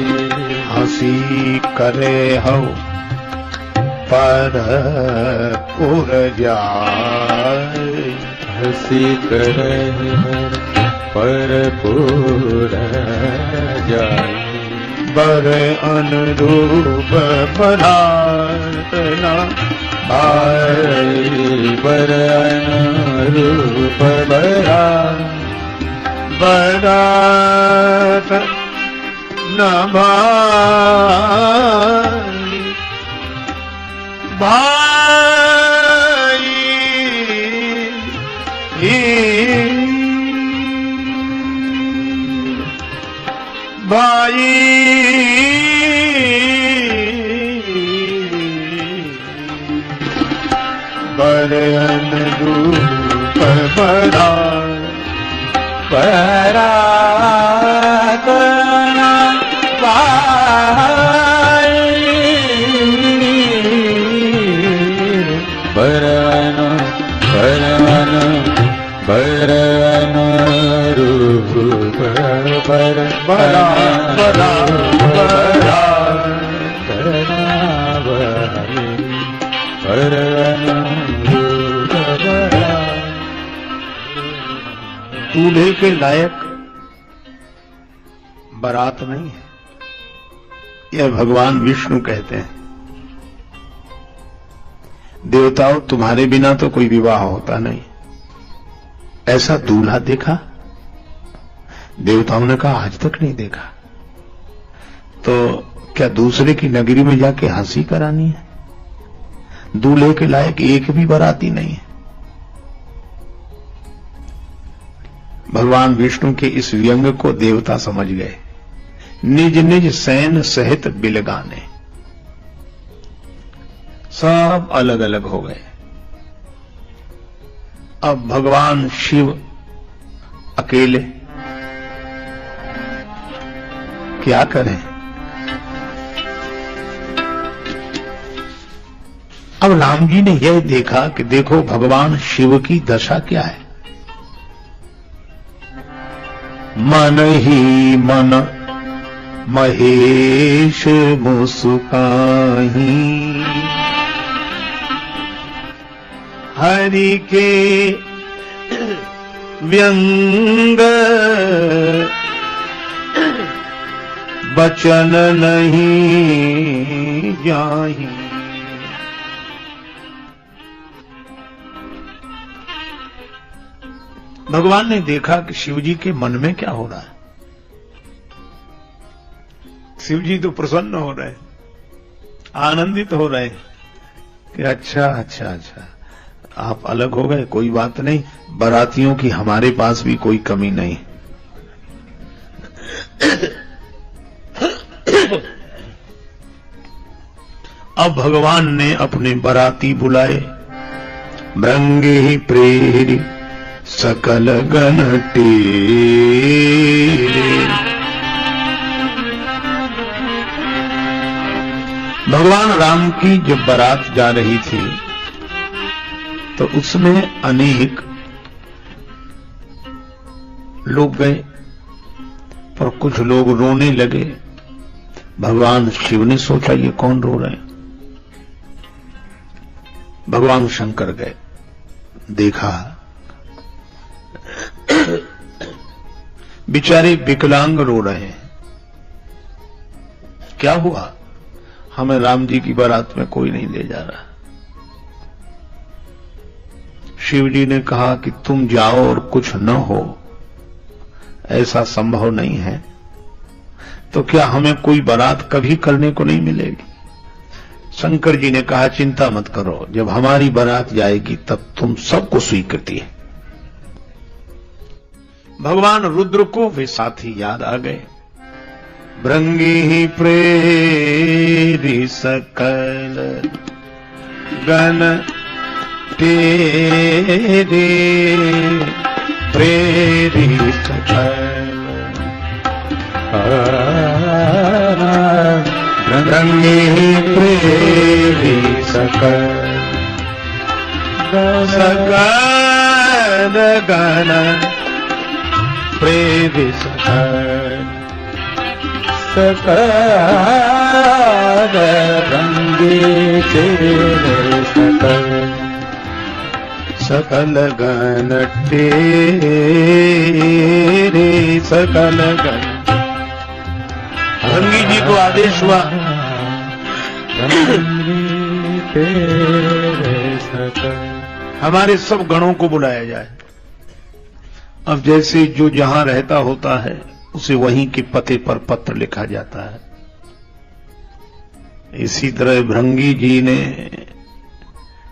हंसी करे हो पर पुर जाए, हंसी करे पर पुर जाए। बर अनुरूप प्रार्थना भाई बर अनुरूप बरात न भाई भाई भाई बर अनुरूप बरात न दूल्हे के लायक बारात नहीं है, यह भगवान विष्णु कहते हैं। देवताओं, तुम्हारे बिना तो कोई विवाह होता नहीं, ऐसा दूल्हा देखा? देवताओं ने कहा आज तक नहीं देखा। तो क्या दूसरे की नगरी में जाके हंसी करानी है? दूल्हे के लायक एक भी बाराती नहीं है। भगवान विष्णु के इस व्यंग को देवता समझ गए, निज निज सैन सहित बिलगाने, सब अलग अलग हो गए। अब भगवान शिव अकेले क्या करें? अब राम जी ने यह देखा कि देखो भगवान शिव की दशा क्या है। मन ही मन महेश मुस्काही, हरि के व्यंग बचन नहीं जाही। भगवान ने देखा कि शिवजी के मन में क्या हो रहा है। शिवजी तो प्रसन्न हो रहे, आनंदित हो रहे कि अच्छा अच्छा अच्छा आप अलग हो गए, कोई बात नहीं, बारातियों की हमारे पास भी कोई कमी नहीं। अब भगवान ने अपने बाराती बुलाए, भृंगे ही प्रेरी सकल गण टेरे। भगवान राम की जब बारात जा रही थी तो उसमें अनेक लोग गए, पर कुछ लोग रोने लगे। भगवान शिव ने सोचा ये कौन रो रहे हैं। भगवान शंकर गए, देखा बेचारे विकलांग रो रहे हैं। क्या हुआ? हमें राम जी की बारात में कोई नहीं ले जा रहा। शिव जी ने कहा कि तुम जाओ और कुछ न हो, ऐसा संभव नहीं है। तो क्या हमें कोई बारात कभी करने को नहीं मिलेगी? शंकर जी ने कहा चिंता मत करो, जब हमारी बारात जाएगी तब तुम सबको स्वीकृति है। भगवान रुद्र को वे साथी याद आ गए। भृंगी प्रेरी सकल गण तेरे, प्रेरी सकल भृंगी प्रेरी सकल सकल गण प्रेरी सकल सकल रंगे तेरे सकल सकल गण तेरे सकल गण भृंगी जी को आदेश हुआ हमारे सब गणों को बुलाया जाए। अब जैसे जो जहां रहता होता है उसे वहीं के पते पर पत्र लिखा जाता है, इसी तरह भृंगी जी ने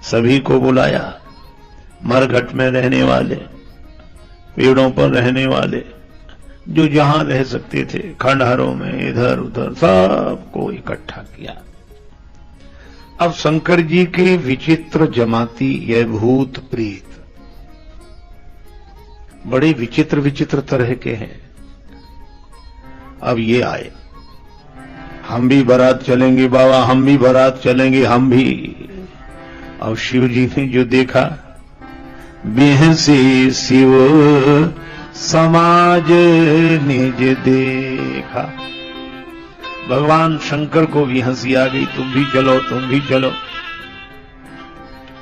सभी को बुलाया। मरघट में रहने वाले, पेड़ों पर रहने वाले, जो जहां रह सकते थे, खंडहरों में इधर उधर सबको इकट्ठा किया। अब शंकर जी के विचित्र जमाती यह भूत प्रेत बड़े विचित्र विचित्र तरह के हैं। अब ये आए, हम भी बारात चलेंगे बाबा, हम भी बारात चलेंगे, हम भी। अब शिव जी ने जो देखा, बेहसे शिव समाज निज देखा। भगवान शंकर को भी हंसी आ गई, तुम भी चलो, तुम भी चलो।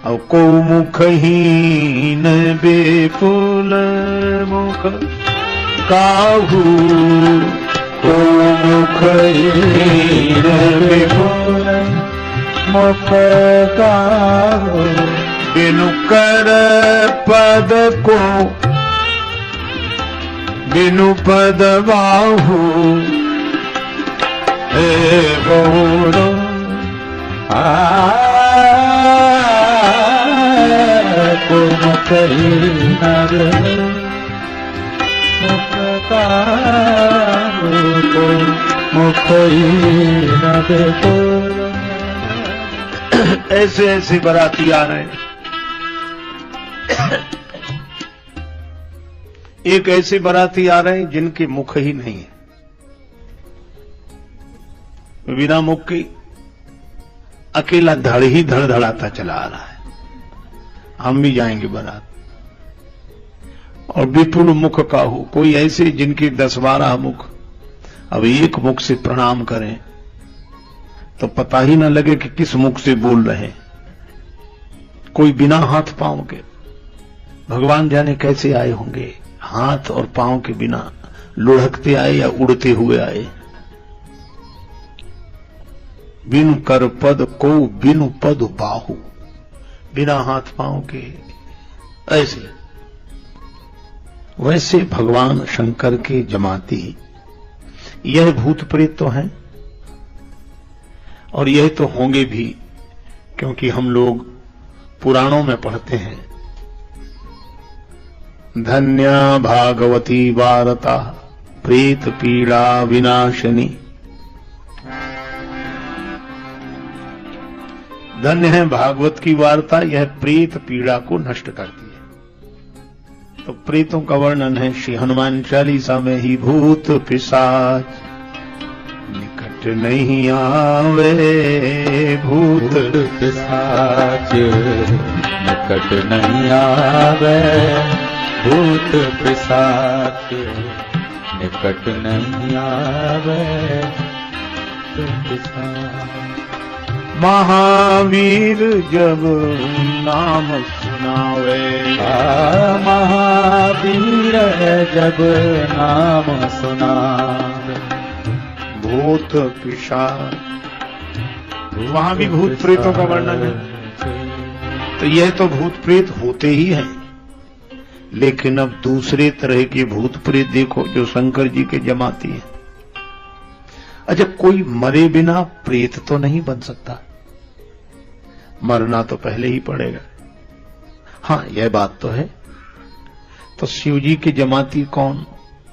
अब को मुखहीन बेफुल मुख काहू, को मुखहीन बेफुल मुख काहू, बिनु कर पद को बिनु पद बाहू, हे गौरो को मुखहीन मुख काहू, को मुखहीन बेफुल। ऐसे ऐसे बाराती आ रहे हैं। एक ऐसे बाराती आ रहे हैं जिनके मुख ही नहीं है, बिना मुख के अकेला धड़ ही धड़धड़ाता चला आ रहा है। हम भी जाएंगे बारात। और विपुल मुख काहू, कोई ऐसे जिनके 10-12 मुख। अब एक मुख से प्रणाम करें तो पता ही ना लगे कि किस मुख से बोल रहे हैं। कोई बिना हाथ पांव के, भगवान जाने कैसे आए होंगे, हाथ और पांव के बिना लुढ़कते आए या उड़ते हुए आए। बिनु कर पद को बिनु पद बाहु, बिना हाथ पांव के। ऐसे वैसे भगवान शंकर के जमाती यह भूत प्रेत तो हैं, और यह तो होंगे भी, क्योंकि हम लोग पुराणों में पढ़ते हैं, धन्या भागवती वार्ता प्रेत पीड़ा विनाशनी। धन्य है भागवत की वार्ता, यह प्रेत पीड़ा को नष्ट करती है। तो प्रेतों का वर्णन है श्री हनुमान चालीसा में ही, भूत पिशाच निकट नहीं आवे, भूत पिशाच निकट नहीं आवे, भूत पिशाच निकट नहीं आवे, महावीर जब नाम सुनावे, महावीर जब नाम सुनावे, भूत पिशाच। वहां भी भूत प्रेतों का वर्णन है। तो यह तो भूत प्रेत होते ही हैं, लेकिन अब दूसरे तरह के भूत प्रेत देखो जो शंकर जी के जमाती हैं। अच्छा, कोई मरे बिना प्रेत तो नहीं बन सकता, मरना तो पहले ही पड़ेगा। हां, यह बात तो है। तो शिव जी के जमाती कौन?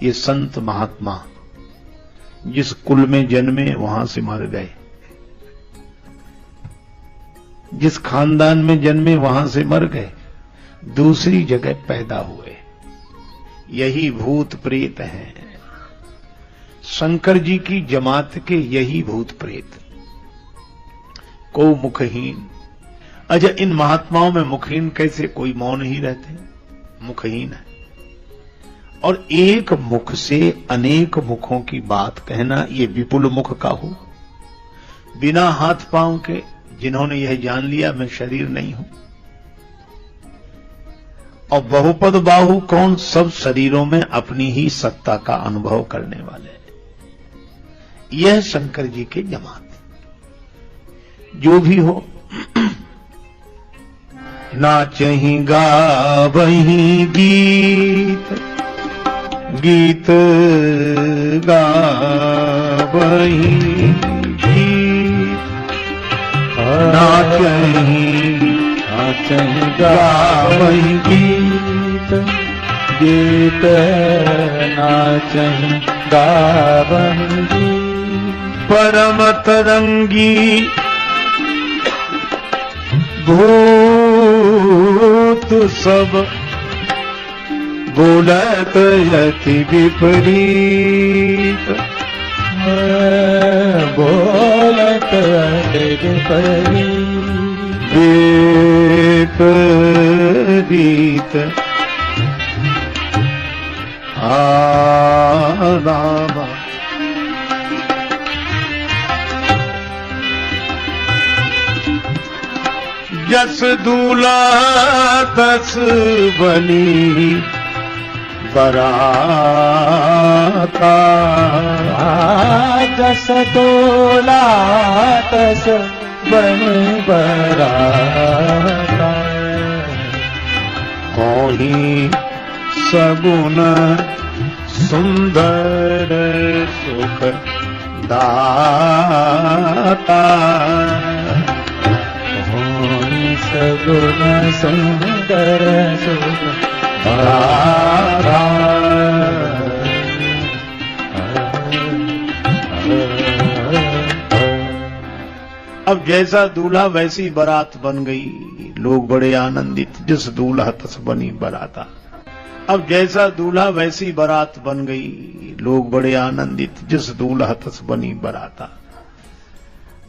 ये संत महात्मा जिस कुल में जन्मे वहां से मर गए, जिस खानदान में जन्मे वहां से मर गए, दूसरी जगह पैदा हुए, यही भूत प्रेत हैं। शंकर जी की जमात के यही भूत प्रेत। को मुखहीन। अच्छा, इन महात्माओं में मुखहीन कैसे? कोई मौन ही रहते, मुखहीन है। और एक मुख से अनेक मुखों की बात कहना, ये विपुल मुख का हो, बिना हाथ पांव के, जिन्होंने यह जान लिया मैं शरीर नहीं हूं। और बहुपद बाहु कौन? सब शरीरों में अपनी ही सत्ता का अनुभव करने वाले। यह शंकर जी के जमात। जो भी हो, नाचहि गावहि गीत, गीत गावहि गीत, नाचहि गावहि गीत, गीत नाचहि गावहि गीत। परम तरंगी भूत सब बोलत यति विपरीत, बोलत यति विपरीत, विपरीत। रामा जस दूल्हा तस बनी बराता, जस दूल्हा तस बनी बराता। कोई सगुन सुंदर सुख दाता, सगुन सुंदर सुख दाता। अब जैसा दूल्हा वैसी बारात बन गई, लोग बड़े आनंदित। जिस दूल्हा तस बनी बराता। अब जैसा दूल्हा वैसी बारात बन गई, लोग बड़े आनंदित। जिस दूल्हा तस बनी बराता।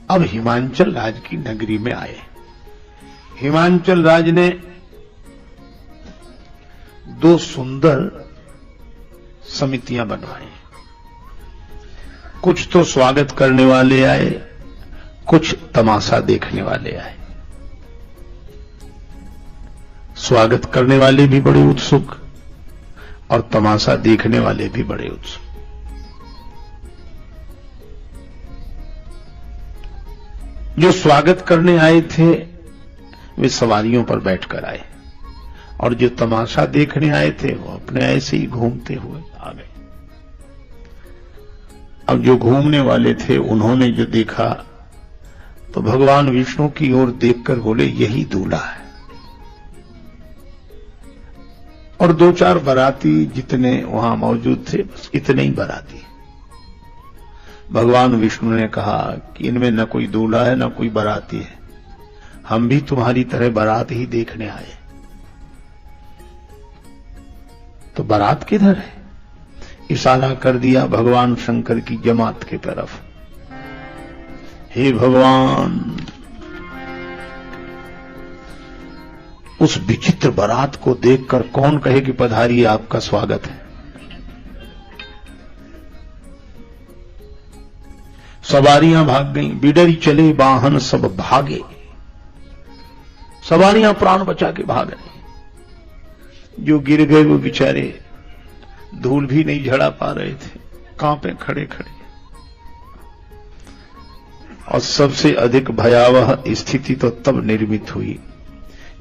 अब हिमांचल राज की नगरी में आए। हिमांचल राज ने दो सुंदर समितियां बनवाई। कुछ तो स्वागत करने वाले आए, कुछ तमाशा देखने वाले आए। स्वागत करने वाले भी बड़े उत्सुक और तमाशा देखने वाले भी बड़े उत्सुक। जो स्वागत करने आए थे वे सवारियों पर बैठकर आए और जो तमाशा देखने आए थे वो अपने ऐसे ही घूमते हुए आ गए। अब जो घूमने वाले थे उन्होंने जो देखा तो भगवान विष्णु की ओर देखकर बोले, यही दूल्हा है। और दो चार बाराती जितने वहां मौजूद थे, बस इतने ही बाराती। भगवान विष्णु ने कहा कि इनमें न कोई दूल्हा है न कोई बाराती है, हम भी तुम्हारी तरह बारात ही देखने आए। तो बारात किधर है? इशारा कर दिया भगवान शंकर की जमात की तरफ। हे भगवान, उस विचित्र बारात को देखकर कौन कहे कि पधारिए, आपका स्वागत है। सवारियां भाग गईं, बिडरी चले वाहन सब भागे। सवारियां प्राण बचा के भाग रही। जो गिर गए वो बेचारे धूल भी नहीं झड़ा पा रहे थे, कांपे खड़े खड़े। और सबसे अधिक भयावह स्थिति तो तब निर्मित हुई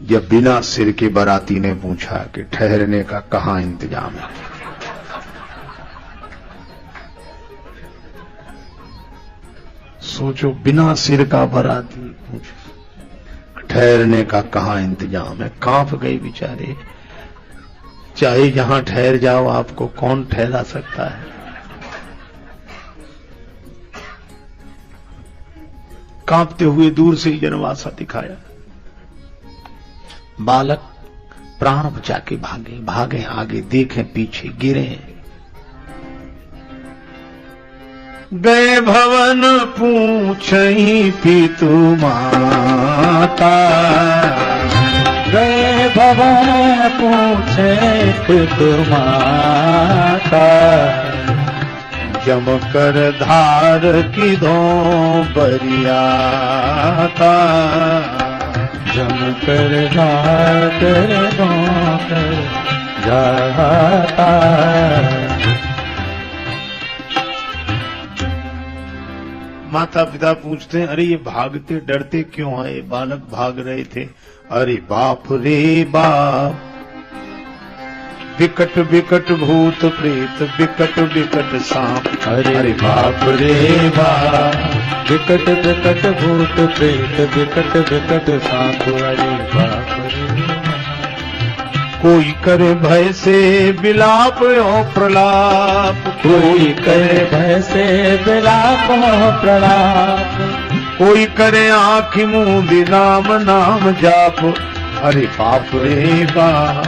जब बिना सिर के बाराती ने पूछा कि ठहरने का कहां इंतजाम है। सोचो, बिना सिर का बाराती पूछा ठहरने का कहां इंतजाम है। कांप गए बेचारे। चाहे जहां ठहर जाओ, आपको कौन ठहरा सकता है। कांपते हुए दूर से ही जनवासा दिखाया। बालक प्राण बचा के भागे, भागे आगे, देखें पीछे, गिरे। गए भवन पूछहि पितु माता, गए भवन पूछे पितु माता। जम कर धार की दो बरियाता, जम कर धार दो जाता। माता पिता पूछते हैं, अरे ये भागते डरते क्यों है? बालक भाग रहे थे। अरे बाप रे बाप, विकट विकट भूत प्रेत, विकट विकट सांप। अरे बाप रे बाप, विकट विकट भूत प्रेत, विकट विकट सांप। अरे बाप रे बाप। कोई करे भय से विलाप और प्रलाप, कोई करे भय से विलाप और प्रलाप। कोई करे आँखि मूंदी नाम नाम जाप। अरे बाप रे बाप,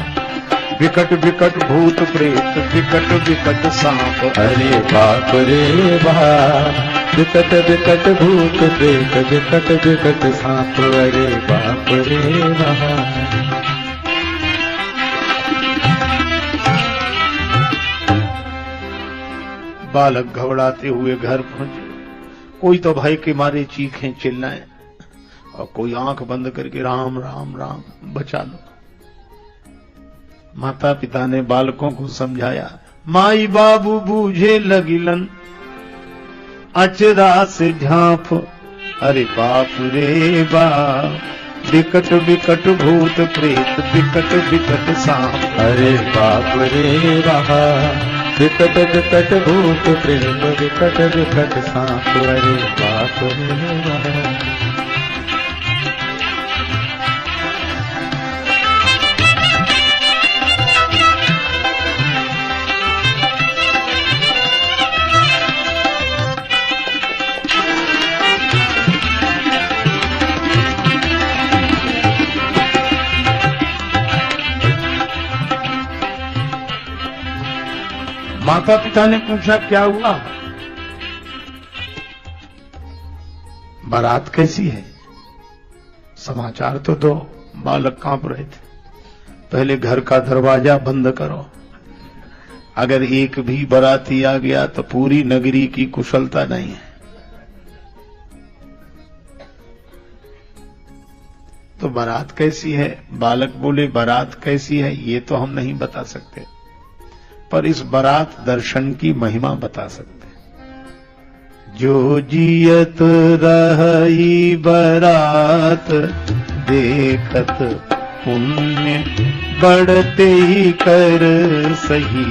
विकट विकट भूत प्रेत, विकट विकट सांप। अरे बाप रे बाप, विकट विकट भूत प्रेत, विकट विकट सांप। अरे बाप रे बाप। बालक घबराते हुए घर पहुंचे। कोई तो भय के मारे चीखें चिल्लाएं और कोई आंख बंद करके राम राम राम बचा लो। माता पिता ने बालकों को समझाया। माई बाबू बूझे लगिलन अचरा से झांप। अरे बाप रे बाप, विकट विकट भूत प्रेत, विकट विकट सांप। अरे बाप रे बाप, विकट विकट भूत प्रेत, विकट विकट सांप। अरे बाप रे बाप। माता पिता ने पूछा क्या हुआ? बारात कैसी है? समाचार तो दो। बालक कांप रहे थे। पहले घर का दरवाजा बंद करो, अगर एक भी बाराती आ गया तो पूरी नगरी की कुशलता नहीं है। तो बारात कैसी है? बालक बोले बारात कैसी है ये तो हम नहीं बता सकते, पर इस बारात दर्शन की महिमा बता सकते। जो जियत रही बारात, देखत पुण्य बढ़ते ही कर सही।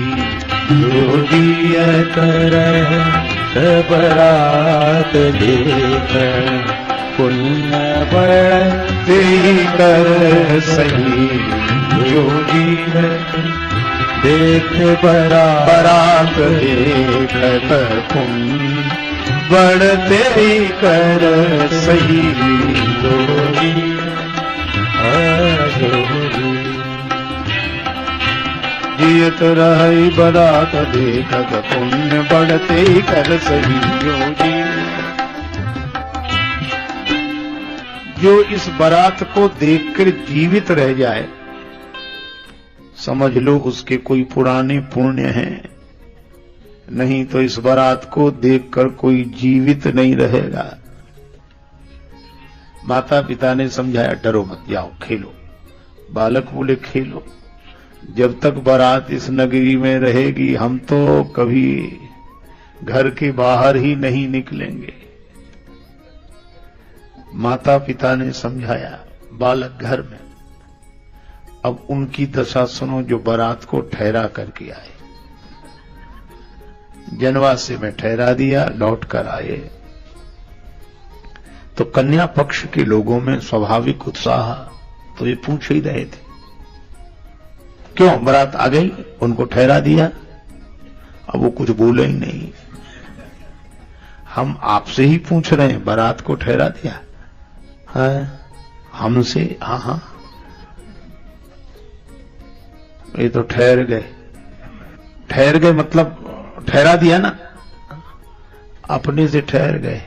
जो जियत रही बारात, देख पुण्य बढ़ते ही कर सही। जो जियत देख बारात, देखत पुण्य बढ़ते ही कर सही। जियत रही बारात, देखत पुण्य बढ़ते ही कर सही। जो इस बारात को देखकर जीवित रह जाए, समझ लो उसके कोई पुराने पुण्य हैं, नहीं तो इस बारात को देखकर कोई जीवित नहीं रहेगा। माता पिता ने समझाया, डरो मत, जाओ खेलो। बालक बोले खेलो, जब तक बारात इस नगरी में रहेगी हम तो कभी घर के बाहर ही नहीं निकलेंगे। माता पिता ने समझाया। बालक घर में। अब उनकी दशा सुनो जो बारात को ठहरा करके आए। जनवासे में ठहरा दिया, लौट कर आए तो कन्या पक्ष के लोगों में स्वाभाविक उत्साह, तो ये पूछ ही रहे थे क्यों बारात आ गई, उनको ठहरा दिया। अब वो कुछ बोले ही नहीं। हम आपसे ही पूछ रहे हैं, बारात को ठहरा दिया है हमसे? हाँ हाँ, ये तो ठहर गए। ठहर गए मतलब ठहरा दिया ना, अपने से ठहर गए।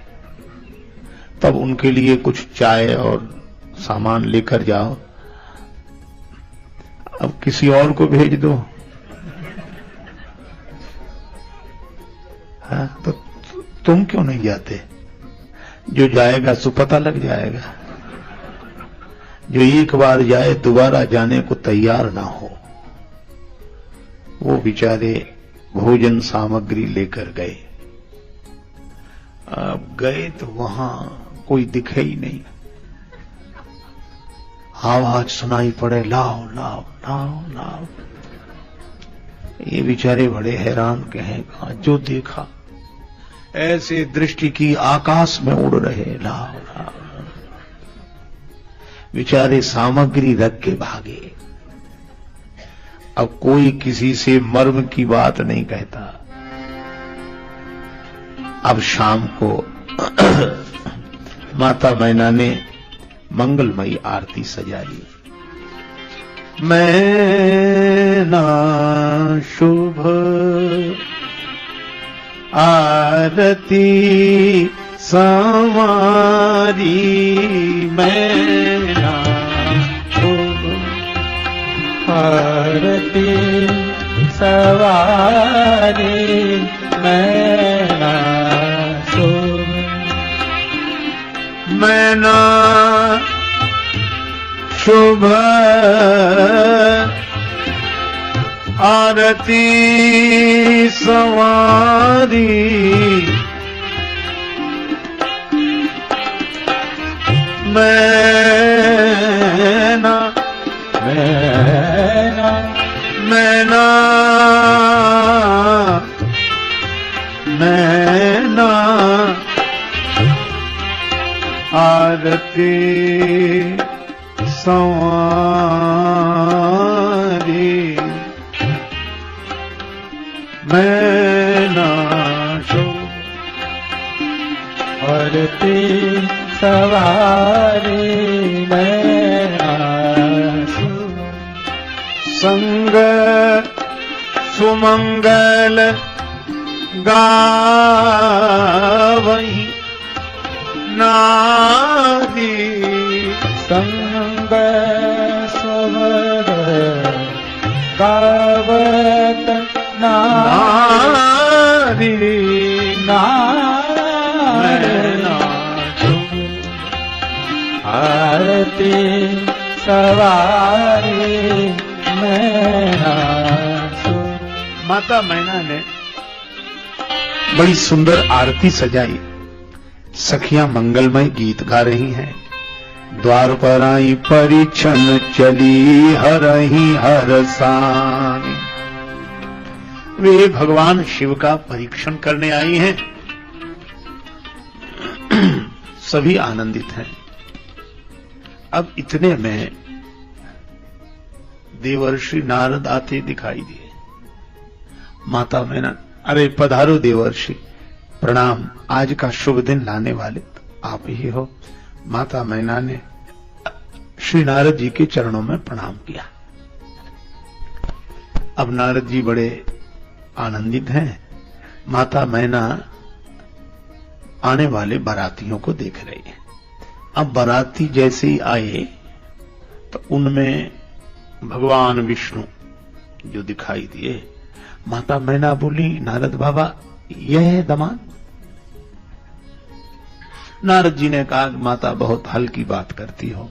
तब उनके लिए कुछ चाय और सामान लेकर जाओ। अब किसी और को भेज दो। हाँ, तो तुम क्यों नहीं जाते? जो जाएगा सो पता लग जाएगा। जो एक बार जाए दोबारा जाने को तैयार ना हो, वो बेचारे भोजन सामग्री लेकर गए। अब गए तो वहां कोई दिखे ही नहीं। आवाज सुनाई पड़े, लाओ लाओ लाओ लाओ। ये बेचारे बड़े हैरान के हैं, कहा जो देखा ऐसे दृष्टि की आकाश में उड़ रहे, लाओ लाओ। बेचारे सामग्री रख के भागे। अब कोई किसी से मर्म की बात नहीं कहता। अब शाम को माता मैना ने मंगलमयी आरती सजाई। मैना शुभ आरती संवारी, मैना शुभ आरती सवारी, मैना शुभ। मैना शुभ आरती सवारी, मैना मैना मैना मैना आरती संवारी, मैना शुभ आरती सवारी, मैना शुभ। संग सुमंगल गावहीं नारी, संग सुमंगल गावत नारी, मैना आरती सवारी, मैना शुभ। माता मैना ने बड़ी सुंदर आरती सजाई। सखियां मंगलमय गीत गा रही हैं। द्वार पर आई परीक्षण चली, हरहि हरसानी। वे भगवान शिव का परीक्षण करने आई हैं। सभी आनंदित हैं। अब इतने में देवर्षि नारद आते दिखाई दिए। माता मैना, अरे पधारो देवर्षि, प्रणाम। आज का शुभ दिन लाने वाले तो आप ही हो। माता मैना ने श्री नारद जी के चरणों में प्रणाम किया। अब नारद जी बड़े आनंदित हैं। माता मैना आने वाले बारातियों को देख रही है। अब बाराती जैसे ही आए तो उनमें भगवान विष्णु जो दिखाई दिए। माता मैना बोली, नारद बाबा यह है दामाद। नारद जी ने कहा, माता बहुत हल्की बात करती हो।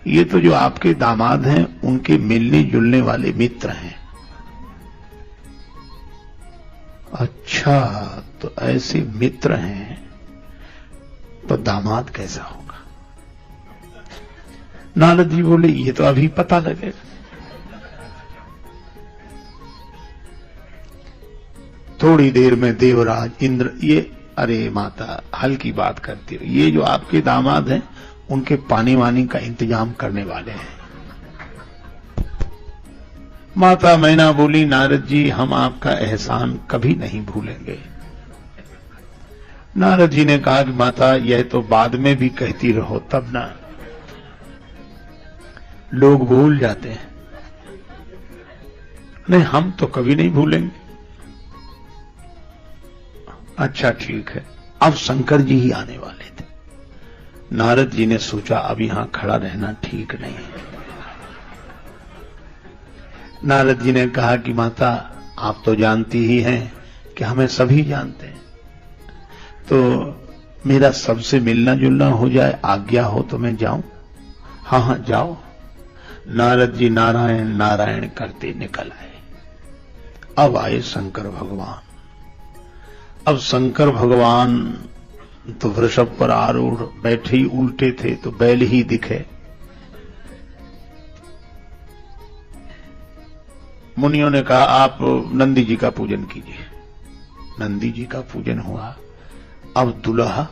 ये तो जो आपके दामाद हैं उनके मिलने जुलने वाले मित्र हैं। अच्छा, तो ऐसे मित्र हैं तो दामाद कैसा होगा? नारद जी बोले, ये तो अभी पता लगेगा। थोड़ी देर में देवराज इंद्र, ये अरे माता हल्की बात करती हो, ये जो आपके दामाद हैं उनके पानी वानी का इंतजाम करने वाले हैं। माता मैना बोली, नारद जी हम आपका एहसान कभी नहीं भूलेंगे। नारद जी ने कहा कि माता यह तो बाद में भी कहती रहो, तब ना लोग भूल जाते हैं। नहीं, हम तो कभी नहीं भूलेंगे। अच्छा ठीक है। अब शंकर जी ही आने वाले थे। नारद जी ने सोचा अब यहां खड़ा रहना ठीक नहीं है। नारद जी ने कहा कि माता आप तो जानती ही हैं कि हमें सभी जानते हैं, तो मेरा सबसे मिलना जुलना हो जाए, आज्ञा हो तो मैं जाऊं? हाँ हाँ जाओ। नारद जी नारायण नारायण करते निकल आए। अब आए शंकर भगवान। अब शंकर भगवान तो वृषभ पर आरूढ़ बैठे ही उल्टे थे, तो बैल ही दिखे। मुनियों ने कहा आप नंदी जी का पूजन कीजिए। नंदी जी का पूजन हुआ। अब दुल्हा,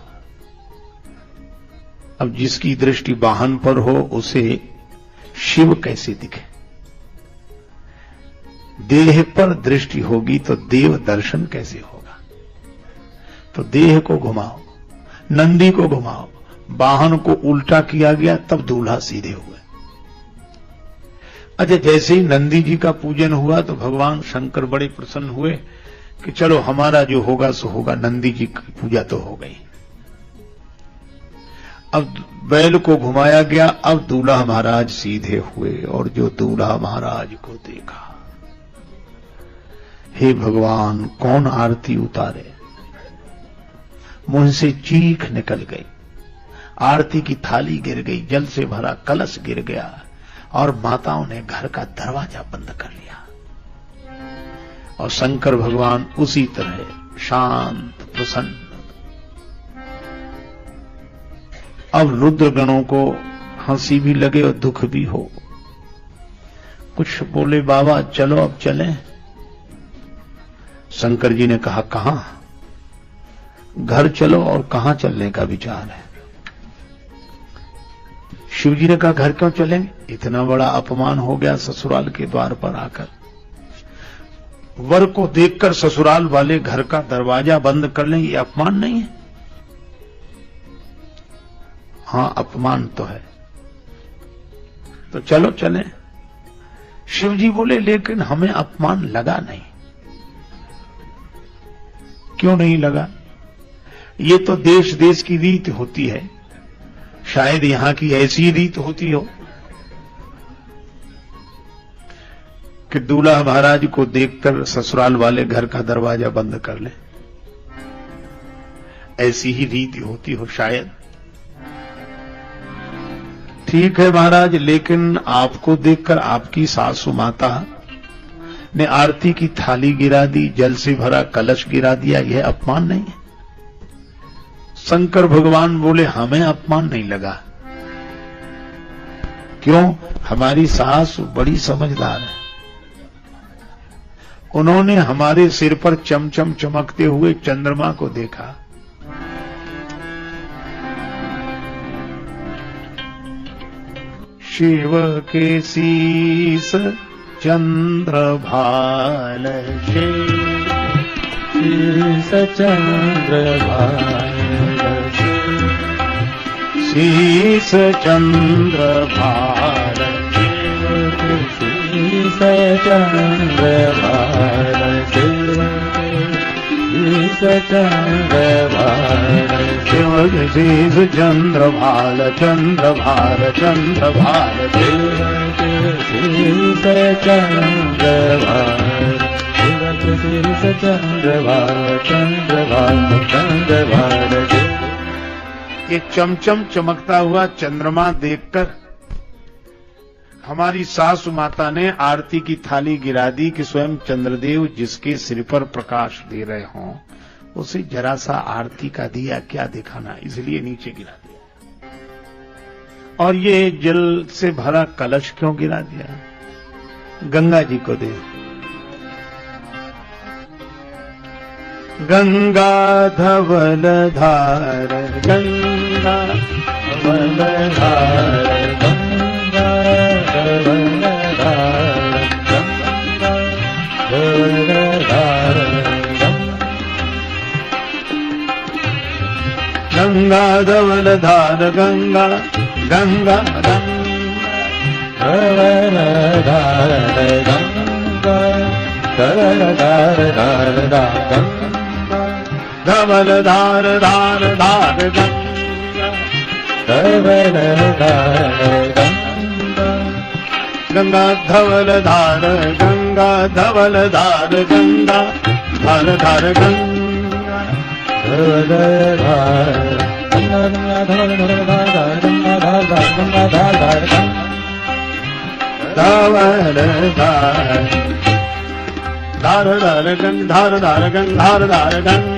अब जिसकी दृष्टि वाहन पर हो उसे शिव कैसे दिखे? देह पर दृष्टि होगी तो देव दर्शन कैसे होगा? तो देह को घुमाओ, नंदी को घुमाओ, वाहन को उल्टा किया गया, तब दूल्हा सीधे हुए। अच्छा, जैसे ही नंदी जी का पूजन हुआ तो भगवान शंकर बड़े प्रसन्न हुए कि चलो हमारा जो होगा सो होगा, नंदी जी की पूजा तो हो गई। अब बैल को घुमाया गया, अब दूल्हा महाराज सीधे हुए, और जो दूल्हा महाराज को देखा, हे भगवान कौन आरती उतारे? मुंह से चीख निकल गई, आरती की थाली गिर गई, जल से भरा कलश गिर गया, और माताओं ने घर का दरवाजा बंद कर लिया। और शंकर भगवान उसी तरह शांत प्रसन्न। अब रुद्र गणों को हंसी भी लगे और दुख भी हो। कुछ बोले बाबा चलो अब चलें। शंकर जी ने कहा कहां? घर चलो। और कहां चलने का विचार है? शिव जी ने कहा घर क्यों चलेंगे? इतना बड़ा अपमान हो गया ससुराल के द्वार पर आकर। वर को देखकर ससुराल वाले घर का दरवाजा बंद कर लें, ये अपमान नहीं है? हां अपमान तो है, तो चलो चलें। शिव जी बोले लेकिन हमें अपमान लगा नहीं। क्यों नहीं लगा? ये तो देश देश की रीत होती है, शायद यहां की ऐसी रीत होती हो कि दूल्हा महाराज को देखकर ससुराल वाले घर का दरवाजा बंद कर ले। ऐसी ही रीति होती हो शायद। ठीक है महाराज, लेकिन आपको देखकर आपकी सासू माता ने आरती की थाली गिरा दी, जल से भरा कलश गिरा दिया, यह अपमान नहीं है? शंकर भगवान बोले हमें अपमान नहीं लगा। क्यों? हमारी सास बड़ी समझदार है। उन्होंने हमारे सिर पर चमचम चमकते हुए चंद्रमा को देखा। शिव के शीस चंद्र भाल, शीस चंद्र भाल, शीस चंद्र भाल, शीस चंद्र भाल, शीस चंद्र भाल, शिव के शीस चंद्र भाल, चंद्र भाल, चंद्र भाल, शीस चंद्र भाल, शीस चंद्र भाल, चंद्र भाल, चंद्र भाल। ये चमचम चमकता हुआ चंद्रमा देखकर हमारी सासु माता ने आरती की थाली गिरा दी कि स्वयं चंद्रदेव जिसके सिर पर प्रकाश दे रहे हों उसे जरा सा आरती का दिया क्या दिखाना, इसलिए नीचे गिरा दिया। और ये जल से भरा कलश क्यों गिरा दिया? गंगा जी को दे। गंगा धवल धार, गंगा धवल धार, गंगा धवल धार, गंगा धवल धार, गंगा धवल धार, गंगा गंगा धवल धार, गंगा धवल धार, धार धार, धवल धार धार धार, गंगा धवल धार, गंगा धवल धार, गंगा धवल धार, गंगा धार धार, गंगा धवल धार, गंगा धवल धार, गंगा धार धार, गंगा धार धार, धवल धार, धार धार, गंगा धार धार, गंगा धार धार, गंगा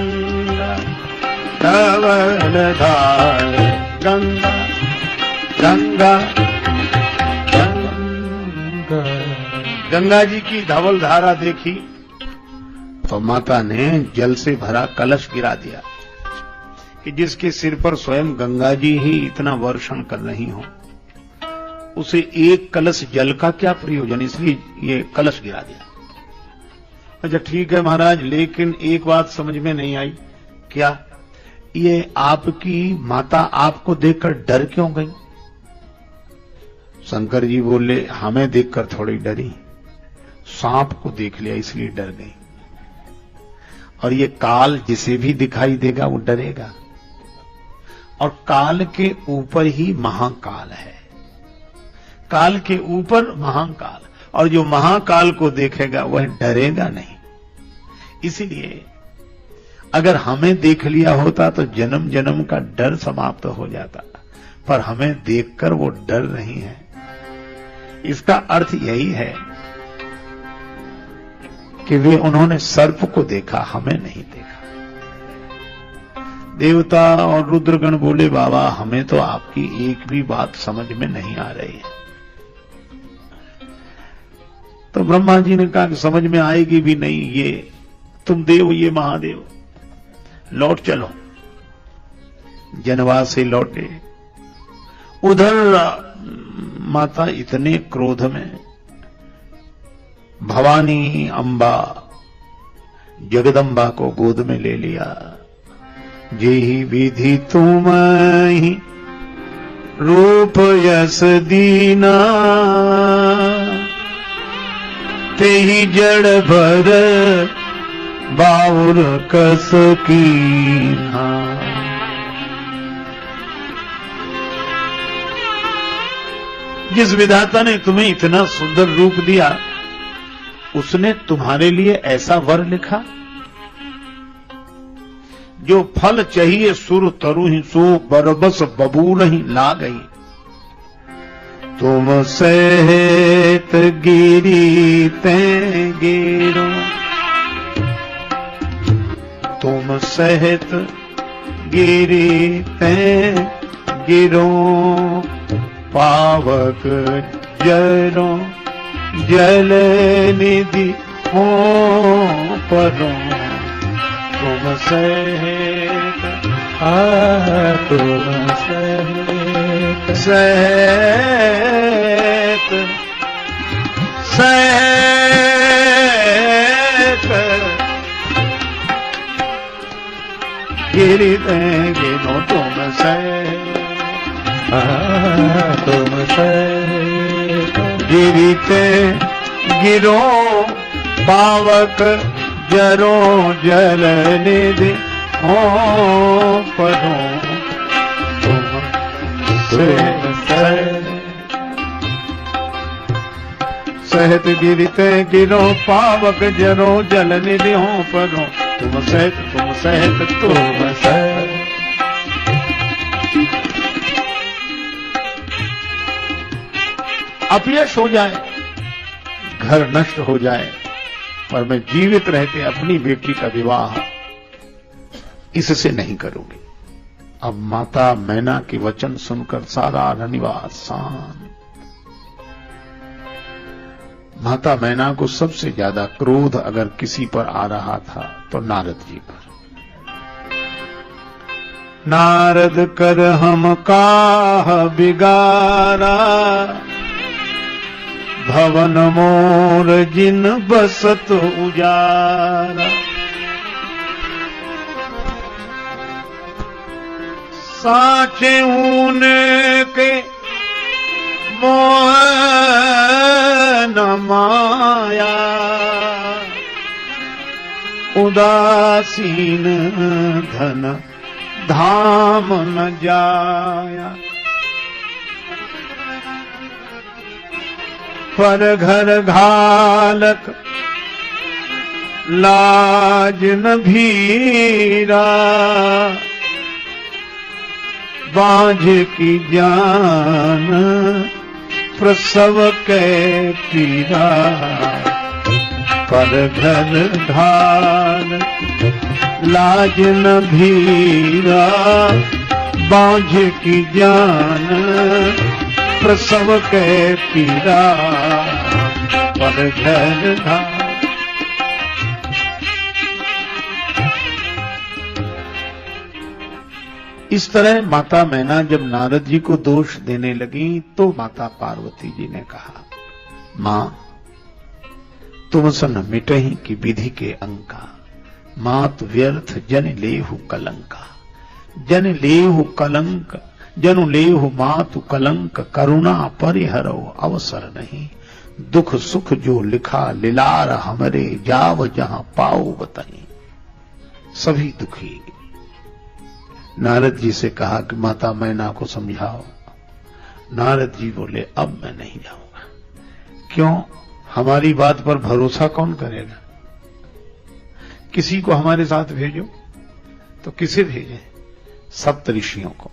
धवल धार गंगा गंगा गंगा। गंगा जी की धवल धारा देखी तो माता ने जल से भरा कलश गिरा दिया कि जिसके सिर पर स्वयं गंगा जी ही इतना वर्षण कर रही हो, उसे एक कलश जल का क्या प्रयोजन, इसलिए ये कलश गिरा दिया। अच्छा ठीक है महाराज, लेकिन एक बात समझ में नहीं आई। क्या? ये आपकी माता आपको देखकर डर क्यों गई? शंकर जी बोले, हमें देखकर थोड़ी डरी, सांप को देख लिया इसलिए डर गई। और ये काल जिसे भी दिखाई देगा वो डरेगा, और काल के ऊपर ही महाकाल है, काल के ऊपर महाकाल, और जो महाकाल को देखेगा वह डरेगा नहीं। इसीलिए अगर हमें देख लिया होता तो जन्म जन्म का डर समाप्त हो जाता, पर हमें देखकर वो डर रही है। इसका अर्थ यही है कि वे उन्होंने सर्प को देखा, हमें नहीं देखा। देवता और रुद्रगण बोले, बाबा हमें तो आपकी एक भी बात समझ में नहीं आ रही है। तो ब्रह्मा जी ने कहा कि समझ में आएगी भी नहीं, ये तुम देव ये महादेव, लौट चलो। जनवास से लौटे। उधर माता इतने क्रोध में, भवानी अंबा जगदम्बा को गोद में ले लिया। जेहि विधि तुम ही रूप यस दीना, तेहि जड़ भर बाउर कस कीन्हा। जिस विधाता ने तुम्हें इतना सुंदर रूप दिया, उसने तुम्हारे लिए ऐसा वर लिखा, जो फल चाहिए सुर तरु ही सो बरबस बबूल ही ला गई। तुम सहित गिरी ते गिरो, तुम सहित गिरी ते गिरो, पावक जरो जल निधि हो परो। तुम सहित तुम सहित सहित सहित गिरी गिनो, तुम सहित तुम सहित गिरीते गिरो, पावक जरो जल निधि हो परो। तुम सहित गिरते गिरो, पावक जरो जल निधि हो परो। तुम सहित तुम सहित तुम सहित। अपयश हो जाए, घर नष्ट हो जाए, पर मैं जीवित रहते अपनी बेटी का विवाह इससे नहीं करूंगी। अब माता मैना के वचन सुनकर सारा रनिवास शांत। माता मैना को सबसे ज्यादा क्रोध अगर किसी पर आ रहा था तो नारद जी पर। नारद कर हम काह बिगारा, भवन मोर जिन बसत उजारा। साचे ऊने के मोह न माया, उदासीन धन धाम न जाया। पर घर घालक लाज न भीरा, बांझ की जान प्रसव के पीरा। पर घर घालक लाज न धीरा, बांझ की जान प्रसव के पीरा, पर धैर्य धार। इस तरह माता मैना जब नारद जी को दोष देने लगी तो माता पार्वती जी ने कहा, मां तुम सन मिटही की विधि के अंका, मात व्यर्थ जन लेहु कलंका। जन लेहु कलंक जनु लेहु मातु कलंक, करुणा परिहरो अवसर नहीं। दुख सुख जो लिखा लिलार हमरे, जाव जहां पाओ बताई। सभी दुखी नारद जी से कहा कि माता मैना को समझाओ। नारद जी बोले अब मैं नहीं जाऊंगा। क्यों? हमारी बात पर भरोसा कौन करेगा? किसी को हमारे साथ भेजो। तो किसे भेजें? सप्त ऋषियों को।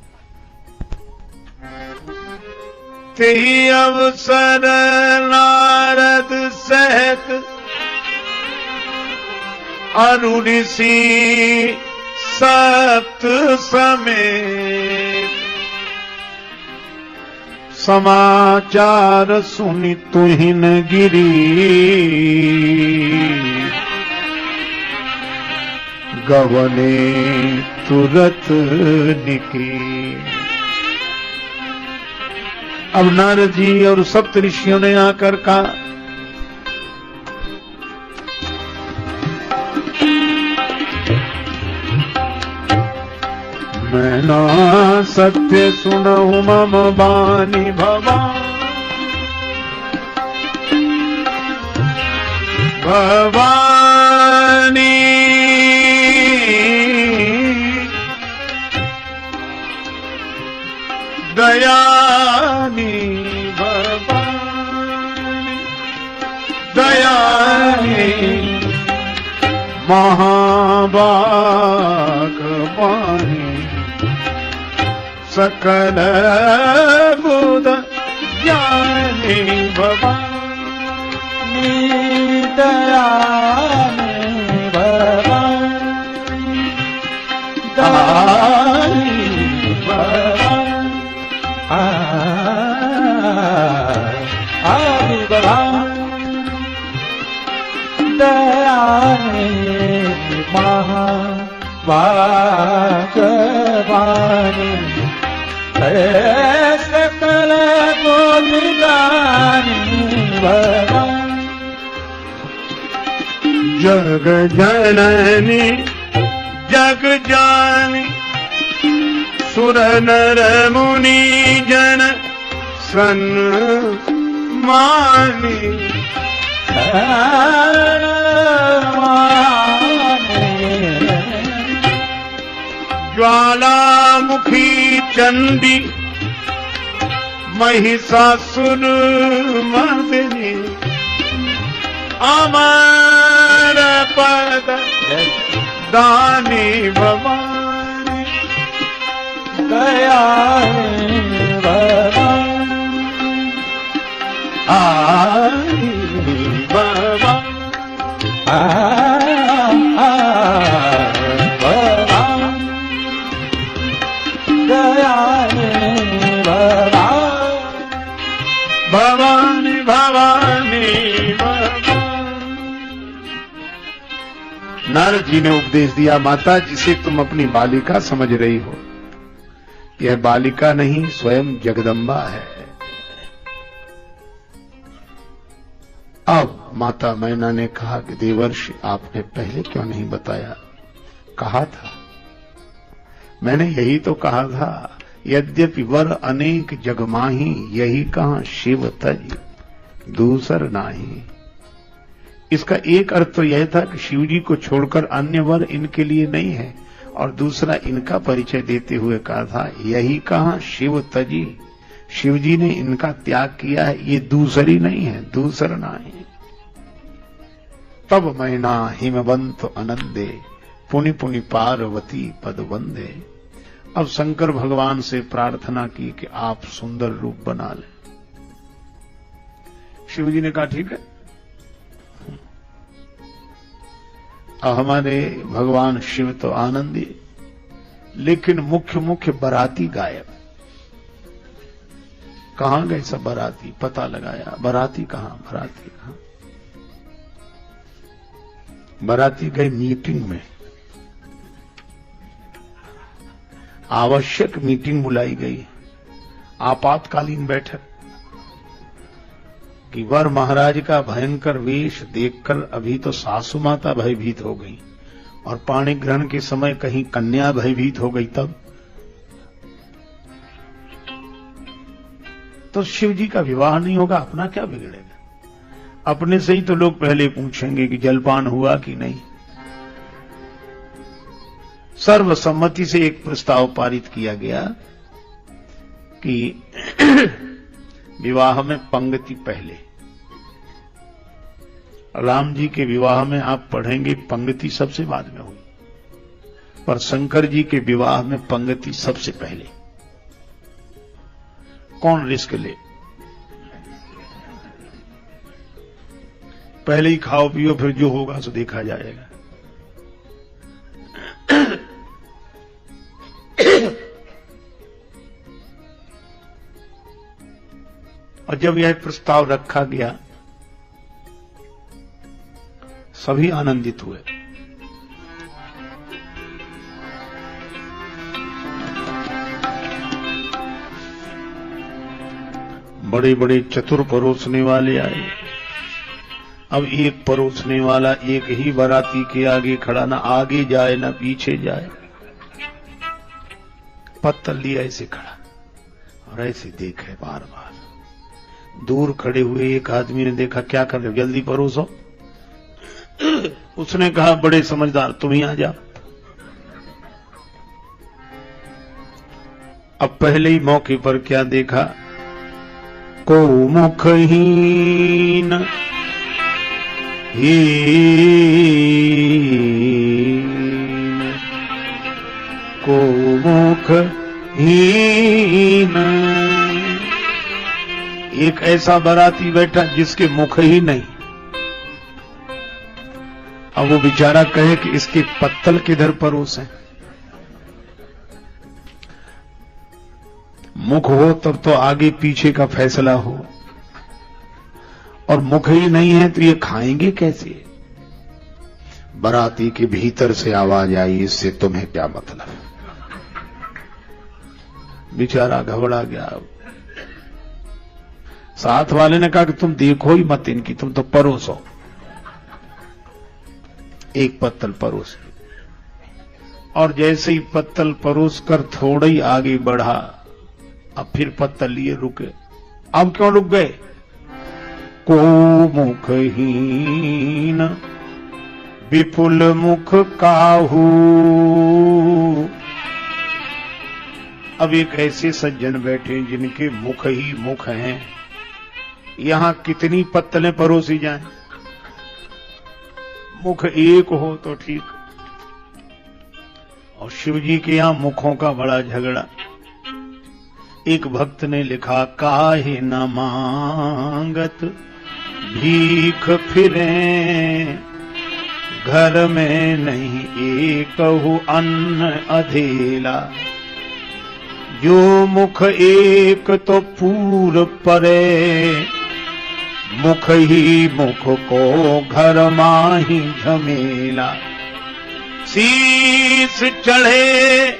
तेहि अवसर नारद सहित अरु ऋषि सप्त समेत, समाचार सुनि तुहिन गिरी, गवने तुरत निकली। अब नारद जी और सप्त ऋषियों ने आकर कहा, मैना सत्य सुनहु मम बानी भवानी, भवानी दयानी, भवानी दयानी, महाभागवानी, सकल बुध ज्ञानी, भवानी दयानी, भवानी दयानी, भवानी आदि भवानी दयानी, महाभागवानी, सकल बुद्धिदानी, भवानी जग जननी जग जानी, सुर नर मुनि जन सन्मानी, ज्वालामुखी चंडी महिषासुर मर्दिनी, अमर पद दानी, भवानी दयानी, भवानी आई भवानी, भवानी भवानी। नारद जी ने उपदेश दिया, माता जिसे तुम अपनी बालिका समझ रही हो, यह बालिका नहीं स्वयं जगदम्बा है। अब माता मैना ने कहा कि देवर्षि आपने पहले क्यों नहीं बताया? कहा था, मैंने यही तो कहा था, यद्यपि वर अनेक जग माही, यही कहां शिव तज दूसर नाही। इसका एक अर्थ तो यह था कि शिव जी को छोड़कर अन्य वर इनके लिए नहीं है, और दूसरा इनका परिचय देते हुए कहा था, यही कहां शिव तजी, शिव जी ने इनका त्याग किया है, ये दूसरी नहीं है, दूसर नहीं। तब मैना हिमवंत आनंदे, पुनि पुनि पार्वती पद वंदे। अब शंकर भगवान से प्रार्थना की कि आप सुंदर रूप बना लें। शिव जी ने कहा ठीक है। हमारे भगवान शिव तो आनंदी, लेकिन मुख्य बाराती गायब। कहां गए सब बाराती? पता लगाया, बाराती कहां? बाराती गए मीटिंग में, आवश्यक मीटिंग बुलाई गई, आपातकालीन बैठक कि वर महाराज का भयंकर वेश देखकर अभी तो सासू माता भयभीत हो गई और पाणी ग्रहण के समय कहीं कन्या भयभीत हो गई। तब तो शिव जी का विवाह नहीं होगा, अपना क्या बिगड़ेगा? अपने से ही तो लोग पहले पूछेंगे कि जलपान हुआ कि नहीं। सर्वसम्मति से एक प्रस्ताव पारित किया गया कि विवाह में पंक्ति पहले। राम जी के विवाह में आप पढ़ेंगे पंक्ति सबसे बाद में हुई, पर शंकर जी के विवाह में पंक्ति सबसे पहले। कौन रिस्क ले? पहले ही खाओ पियो, फिर जो होगा सो देखा जाएगा। और जब यह प्रस्ताव रखा गया, सभी आनंदित हुए। बड़े बड़े चतुर परोसने वाले आए। अब एक परोसने वाला एक ही बाराती के आगे खड़ा, ना आगे जाए ना पीछे जाए, पत्तल लिया ऐसे खड़ा और ऐसे देखे बार बार। दूर खड़े हुए एक आदमी ने देखा, क्या कर रहे हो, जल्दी परोसो। उसने कहा, बड़े समझदार, तुम ही आ जाओ। अब पहले ही मौके पर क्या देखा, को मुखहीन को मुखहीन, एक ऐसा बाराती बैठा जिसके मुख ही नहीं। अब वो बेचारा कहे कि इसके पत्तल किधर परोसे। मुख हो तब तो आगे पीछे का फैसला हो, और मुख ही नहीं है तो ये खाएंगे कैसे? बाराती के भीतर से आवाज आई, इससे तुम्हें क्या मतलब? बेचारा घबरा गया। साथ वाले ने कहा कि तुम देखो ही मत इनकी, तुम तो परोसो। एक पत्तल परोस, और जैसे ही पत्तल परोस कर थोड़ा ही आगे बढ़ा, अब फिर पत्तल लिए रुके। अब क्यों रुक गए? को मुखहीन विपुल मुख काहू। अब एक ऐसे सज्जन बैठे जिनके मुख ही मुख हैं, यहां कितनी पत्तलें परोसी जाएं? मुख एक हो तो ठीक। और शिव जी के यहां मुखों का बड़ा झगड़ा। एक भक्त ने लिखा, काहे न मांगत भीख फिरे, घर में नहीं एकहु अन्न अधेला। जो मुख एक तो पूर परे, मुख ही मुख को घर माही झमेला। शीस चढ़े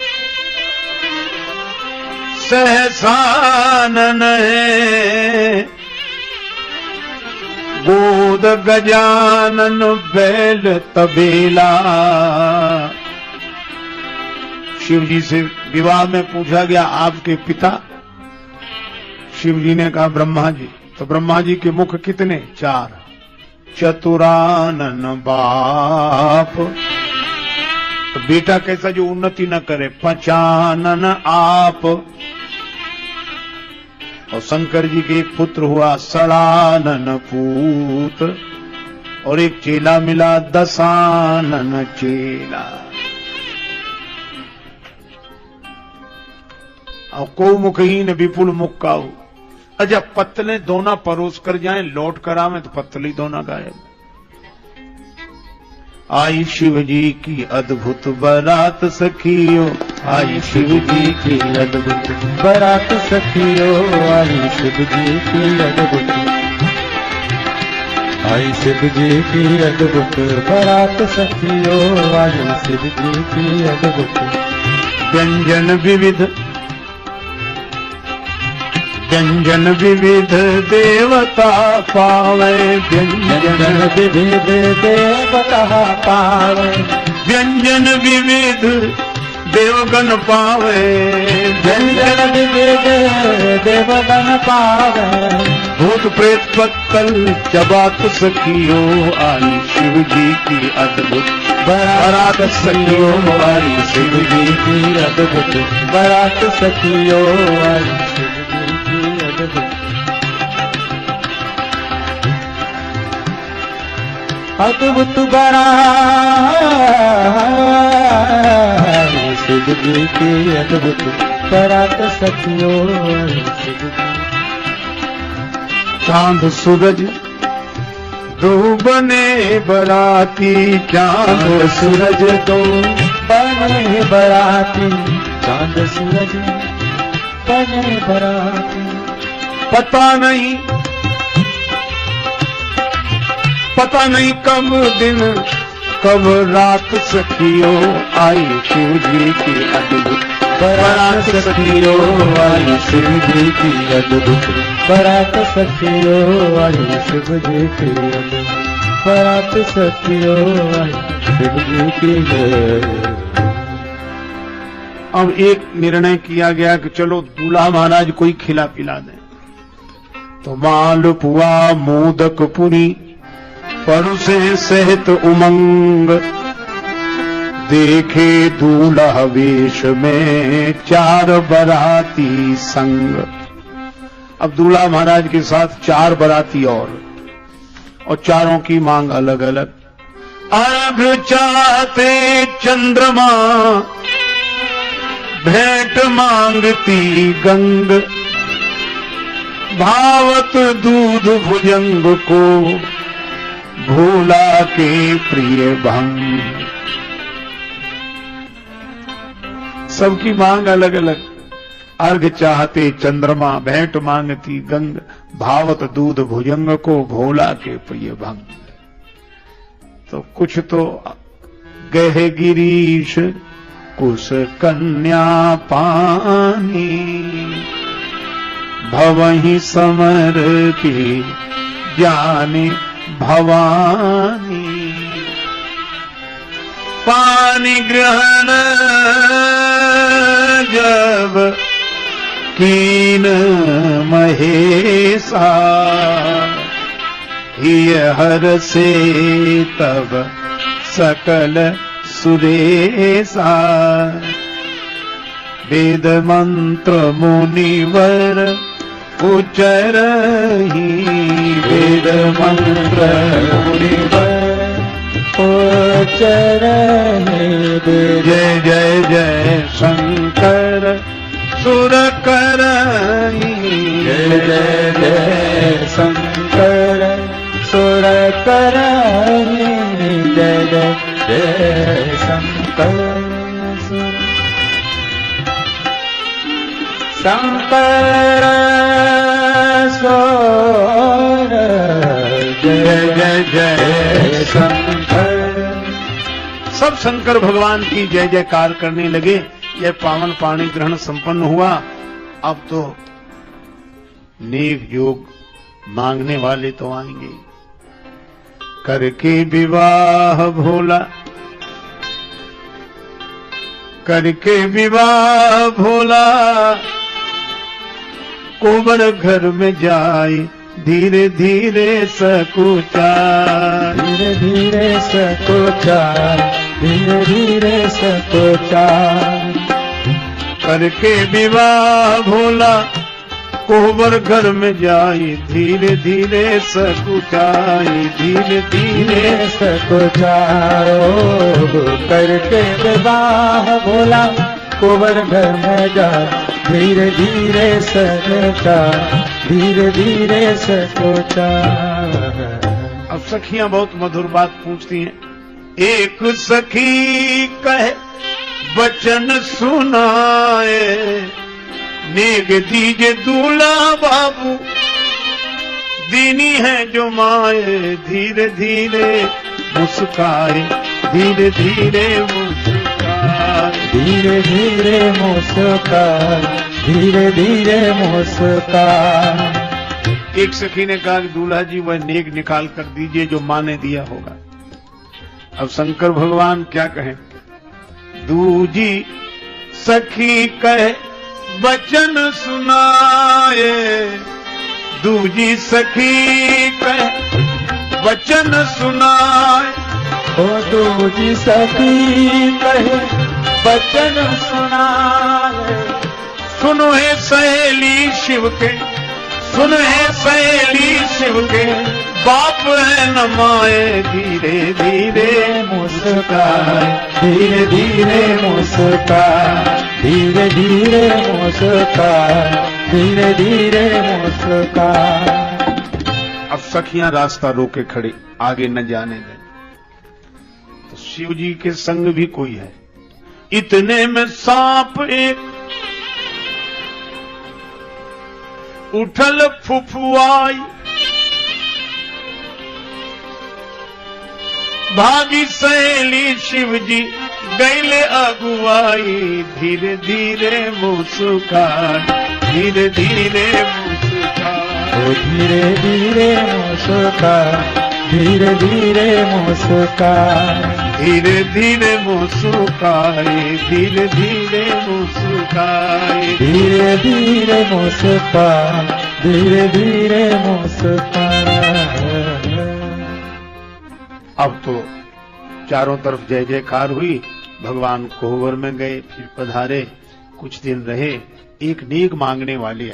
सहसानन है, गोद गजानन बैल तबेला। शिव जी से विवाह में पूछा गया, आपके पिता? शिव जी ने कहा, ब्रह्मा जी। तो ब्रह्मा जी के मुख कितने? 4। चतुरानन बाप, तो बेटा कैसा जो उन्नति न करे? पचानन आप। और शंकर जी के एक पुत्र हुआ सड़ानन पूत, और एक चेला मिला दशानन चेला। और को मुखहीन विपुल मुख काहू। अच्छा, पत्तलें दोना परोस कर जाएं, लौट कर आवे तो पत्तली दोना गायब। आई शिव जी की अद्भुत बारात सखियों, आई शिव जी की अद्भुत बारात सखियों, आई शिव जी की अद्भुत, आई शिव जी की अद्भुत बारात सखियों, आई शिव जी की अद्भुत। व्यंजन विविध, व्यंजन विविध देवता पावे, व्यंजन विविध देवता पावे, व्यंजन विविध देवगण पावे, व्यंजन विविध देवगण पावे, भूत प्रेत पत्तल चबात सखियों, आई शिव जी की अद्भुत बारात सखियों, आई शिव जी की अद्भुत बारात सखियों, आई शिव जी की अद्भुत, अद्भुत बारात, आई शिव जी की अद्भुत बारात सखियों, आई शिव जी। चांद सूरज दो बने बराती, चांद सूरज दो बने बराती, चांद सूरज बने बराती, पता नहीं कब दिन कब रात सखियों, आई शिव जी की अद्भुत बारात सखियों, आई शिव जी की अद्भुत बारात सखियों, आई शिव जी की अद्भुत बारात सखियों, आई शिव जी की। अब एक निर्णय किया गया कि चलो दूल्हा महाराज कोई खिला पिला दें, तो मालपुआ मोदक पुरी परुसे सहित उमंग, देखे दूल्हा वेश में चार बराती संग। अब दूल्हा महाराज के साथ चार बराती और चारों की मांग अलग अलग। अर्घ चाहते चंद्रमा, भेंट मांगती गंग, भावत दूध भुजंग को भोला के प्रिय भंग। सबकी मांग अलग अलग। अर्घ चाहते चंद्रमा, भेंट मांगती गंग, भावत दूध भुजंग को भोला के प्रिय भंग। तो कुछ तो गहे गिरीश कुश कन्या पानी, भवहि समरती जाने भवानी। पानी ग्रहण जब कीन महेशा, हिय हर से तब सकल सुरेशा। वेद मंत्र मुनिवर उच्चरहि, वेद मंत्र मुनिवर उच्चरहि। जय जय जय शंकर सुर करहि, जय जय जय शंकर सुर करहि, जय जय जय शंकर शंकर सोर। जय जय जय शंकर। सब शंकर भगवान की जय जयकार करने लगे। यह पावन पाणी ग्रहण संपन्न हुआ। अब तो नेक योग मांगने वाले तो आएंगे। करके विवाह भोला, करके विवाह भोला, कोमर घर में जाए धीरे धीरे सकुचा, धीरे धीरे सकुचा, धीरे धीरे सकुचा। करके विवाह भोला कोहबर घर में जाए धीरे धीरे सकुचाए, धीरे धीरे सकुचाओ। करके विवाह भोला कोबर घर में जा, धीरे धीरे सकुचा, धीरे धीरे सकुचा। अब सखियां बहुत मधुर बात पूछती हैं। एक सखी कहे वचन सुनाए, नेग दीजे दूल्हा बाबू, दीनी है जो माए। धीरे धीरे मुस्काए, धीरे धीरे मुस्काए, धीरे धीरे मुस्कान, धीरे धीरे मुस्कान। एक सखी ने कहा कि दूल्हा जी वह नेक निकाल कर दीजिए जो माँ ने दिया होगा। अब शंकर भगवान क्या कहें? दूजी सखी कहे वचन सुनाए, दूजी सखी कहे वचन सुनाए। ओ दूजी सखी कहे वचन सुनाए। सुनो है सहेली शिव के, सुनो है सहेली शिव के, बाप है न माए। धीरे धीरे मुस्कान, धीरे धीरे मुस्कान, धीरे धीरे मुस्कान, धीरे धीरे मुस्कान। अब सखियां रास्ता रोके खड़ी, आगे न जाने दें। तो शिव जी के संग भी कोई है। इतने में सांप एक उठल फुफुआई, भागी सहेली शिव जी गैले अगुआई। धीरे धीरे मुस्कान, धीरे धीरे मुस्कान, ओ धीरे धीरे मुस्कान, धीरे धीरे मुस्कान, धीरे धीरे मुस्काए, धीरे धीरे मुस्काए। धीरे धीरे मुस्कान, धीरे धीरे मुस्कान। अब तो चारों तरफ जय जयकार हुई। भगवान कोहबर में गए, फिर पधारे, कुछ दिन रहे। एक नेक मांगने वाली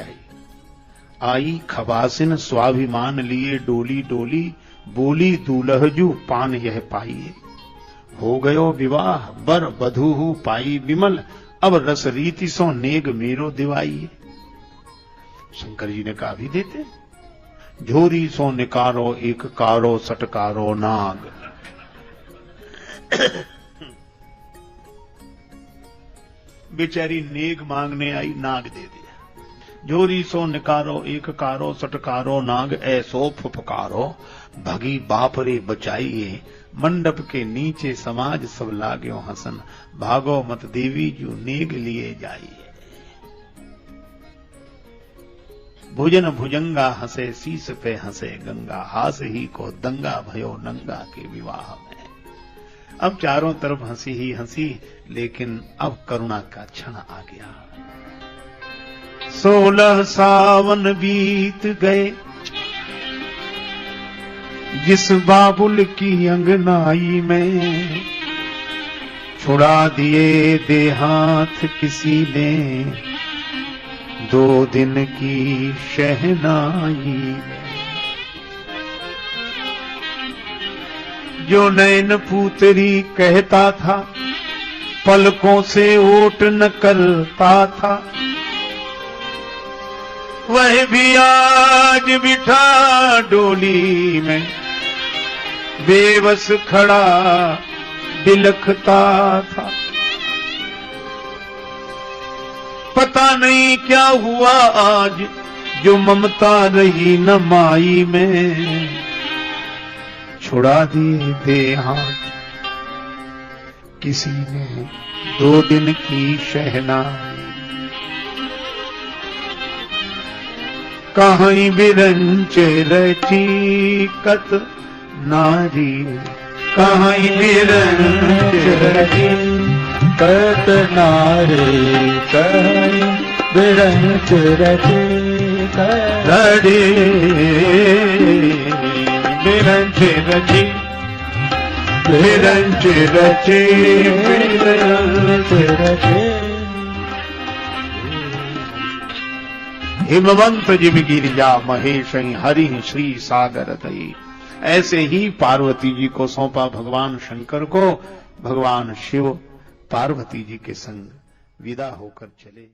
आई खबासिन स्वाभिमान लिए डोली डोली, बोली दूल्हजू पान यह पाइए। हो गयो विवाह बर बधू पाई विमल, अब रस रीति सो नेग मेरो दिवाइए। शंकर जी ने कहा भी देते। झोरी सो निकारो एक कारो सटकारो नाग। बेचारी नेग मांगने आई, नाग दे दिया। झोरी सो निकारो एक कारो सटकारो नाग, ऐसो फुफकारो भगी बाप रे बचाइए। मंडप के नीचे समाज सब लाग्यो हसन, भागो मत देवी जू नेग लिए जाइए। भुजन भुजंगा हंसे शीस पे हंसे गंगा, हास ही को दंगा भयो नंगा के विवाह में। अब चारों तरफ हंसी ही हंसी, लेकिन अब करुणा का क्षण आ गया। 16 सावन बीत गए, जिस बाबुल की अंगनाई में छुड़ा दिए देहात किसी ने 2 दिन की शहनाई में। जो नैन पूतरी कहता था, पलकों से ओट न करता था, वह भी आज बिठा डोली में बेबस खड़ा बिलखता था। पता नहीं क्या हुआ आज, जो ममता रही न माई में, छुड़ा दिए देहात किसी ने 2 दिन की शहनाई। कहीं बिरंच रची कत नारी, कहीं बिरंच रची कत नारी, कहीं बिरंच रची रड़ी बिरंच रची, बिरंच रची, बिरंच रची। हिमवंत जिम गिरिजा महेश हरि श्री सागर तई। ऐसे ही पार्वती जी को सौंपा भगवान शंकर को। भगवान शिव पार्वती जी के संग विदा होकर चले।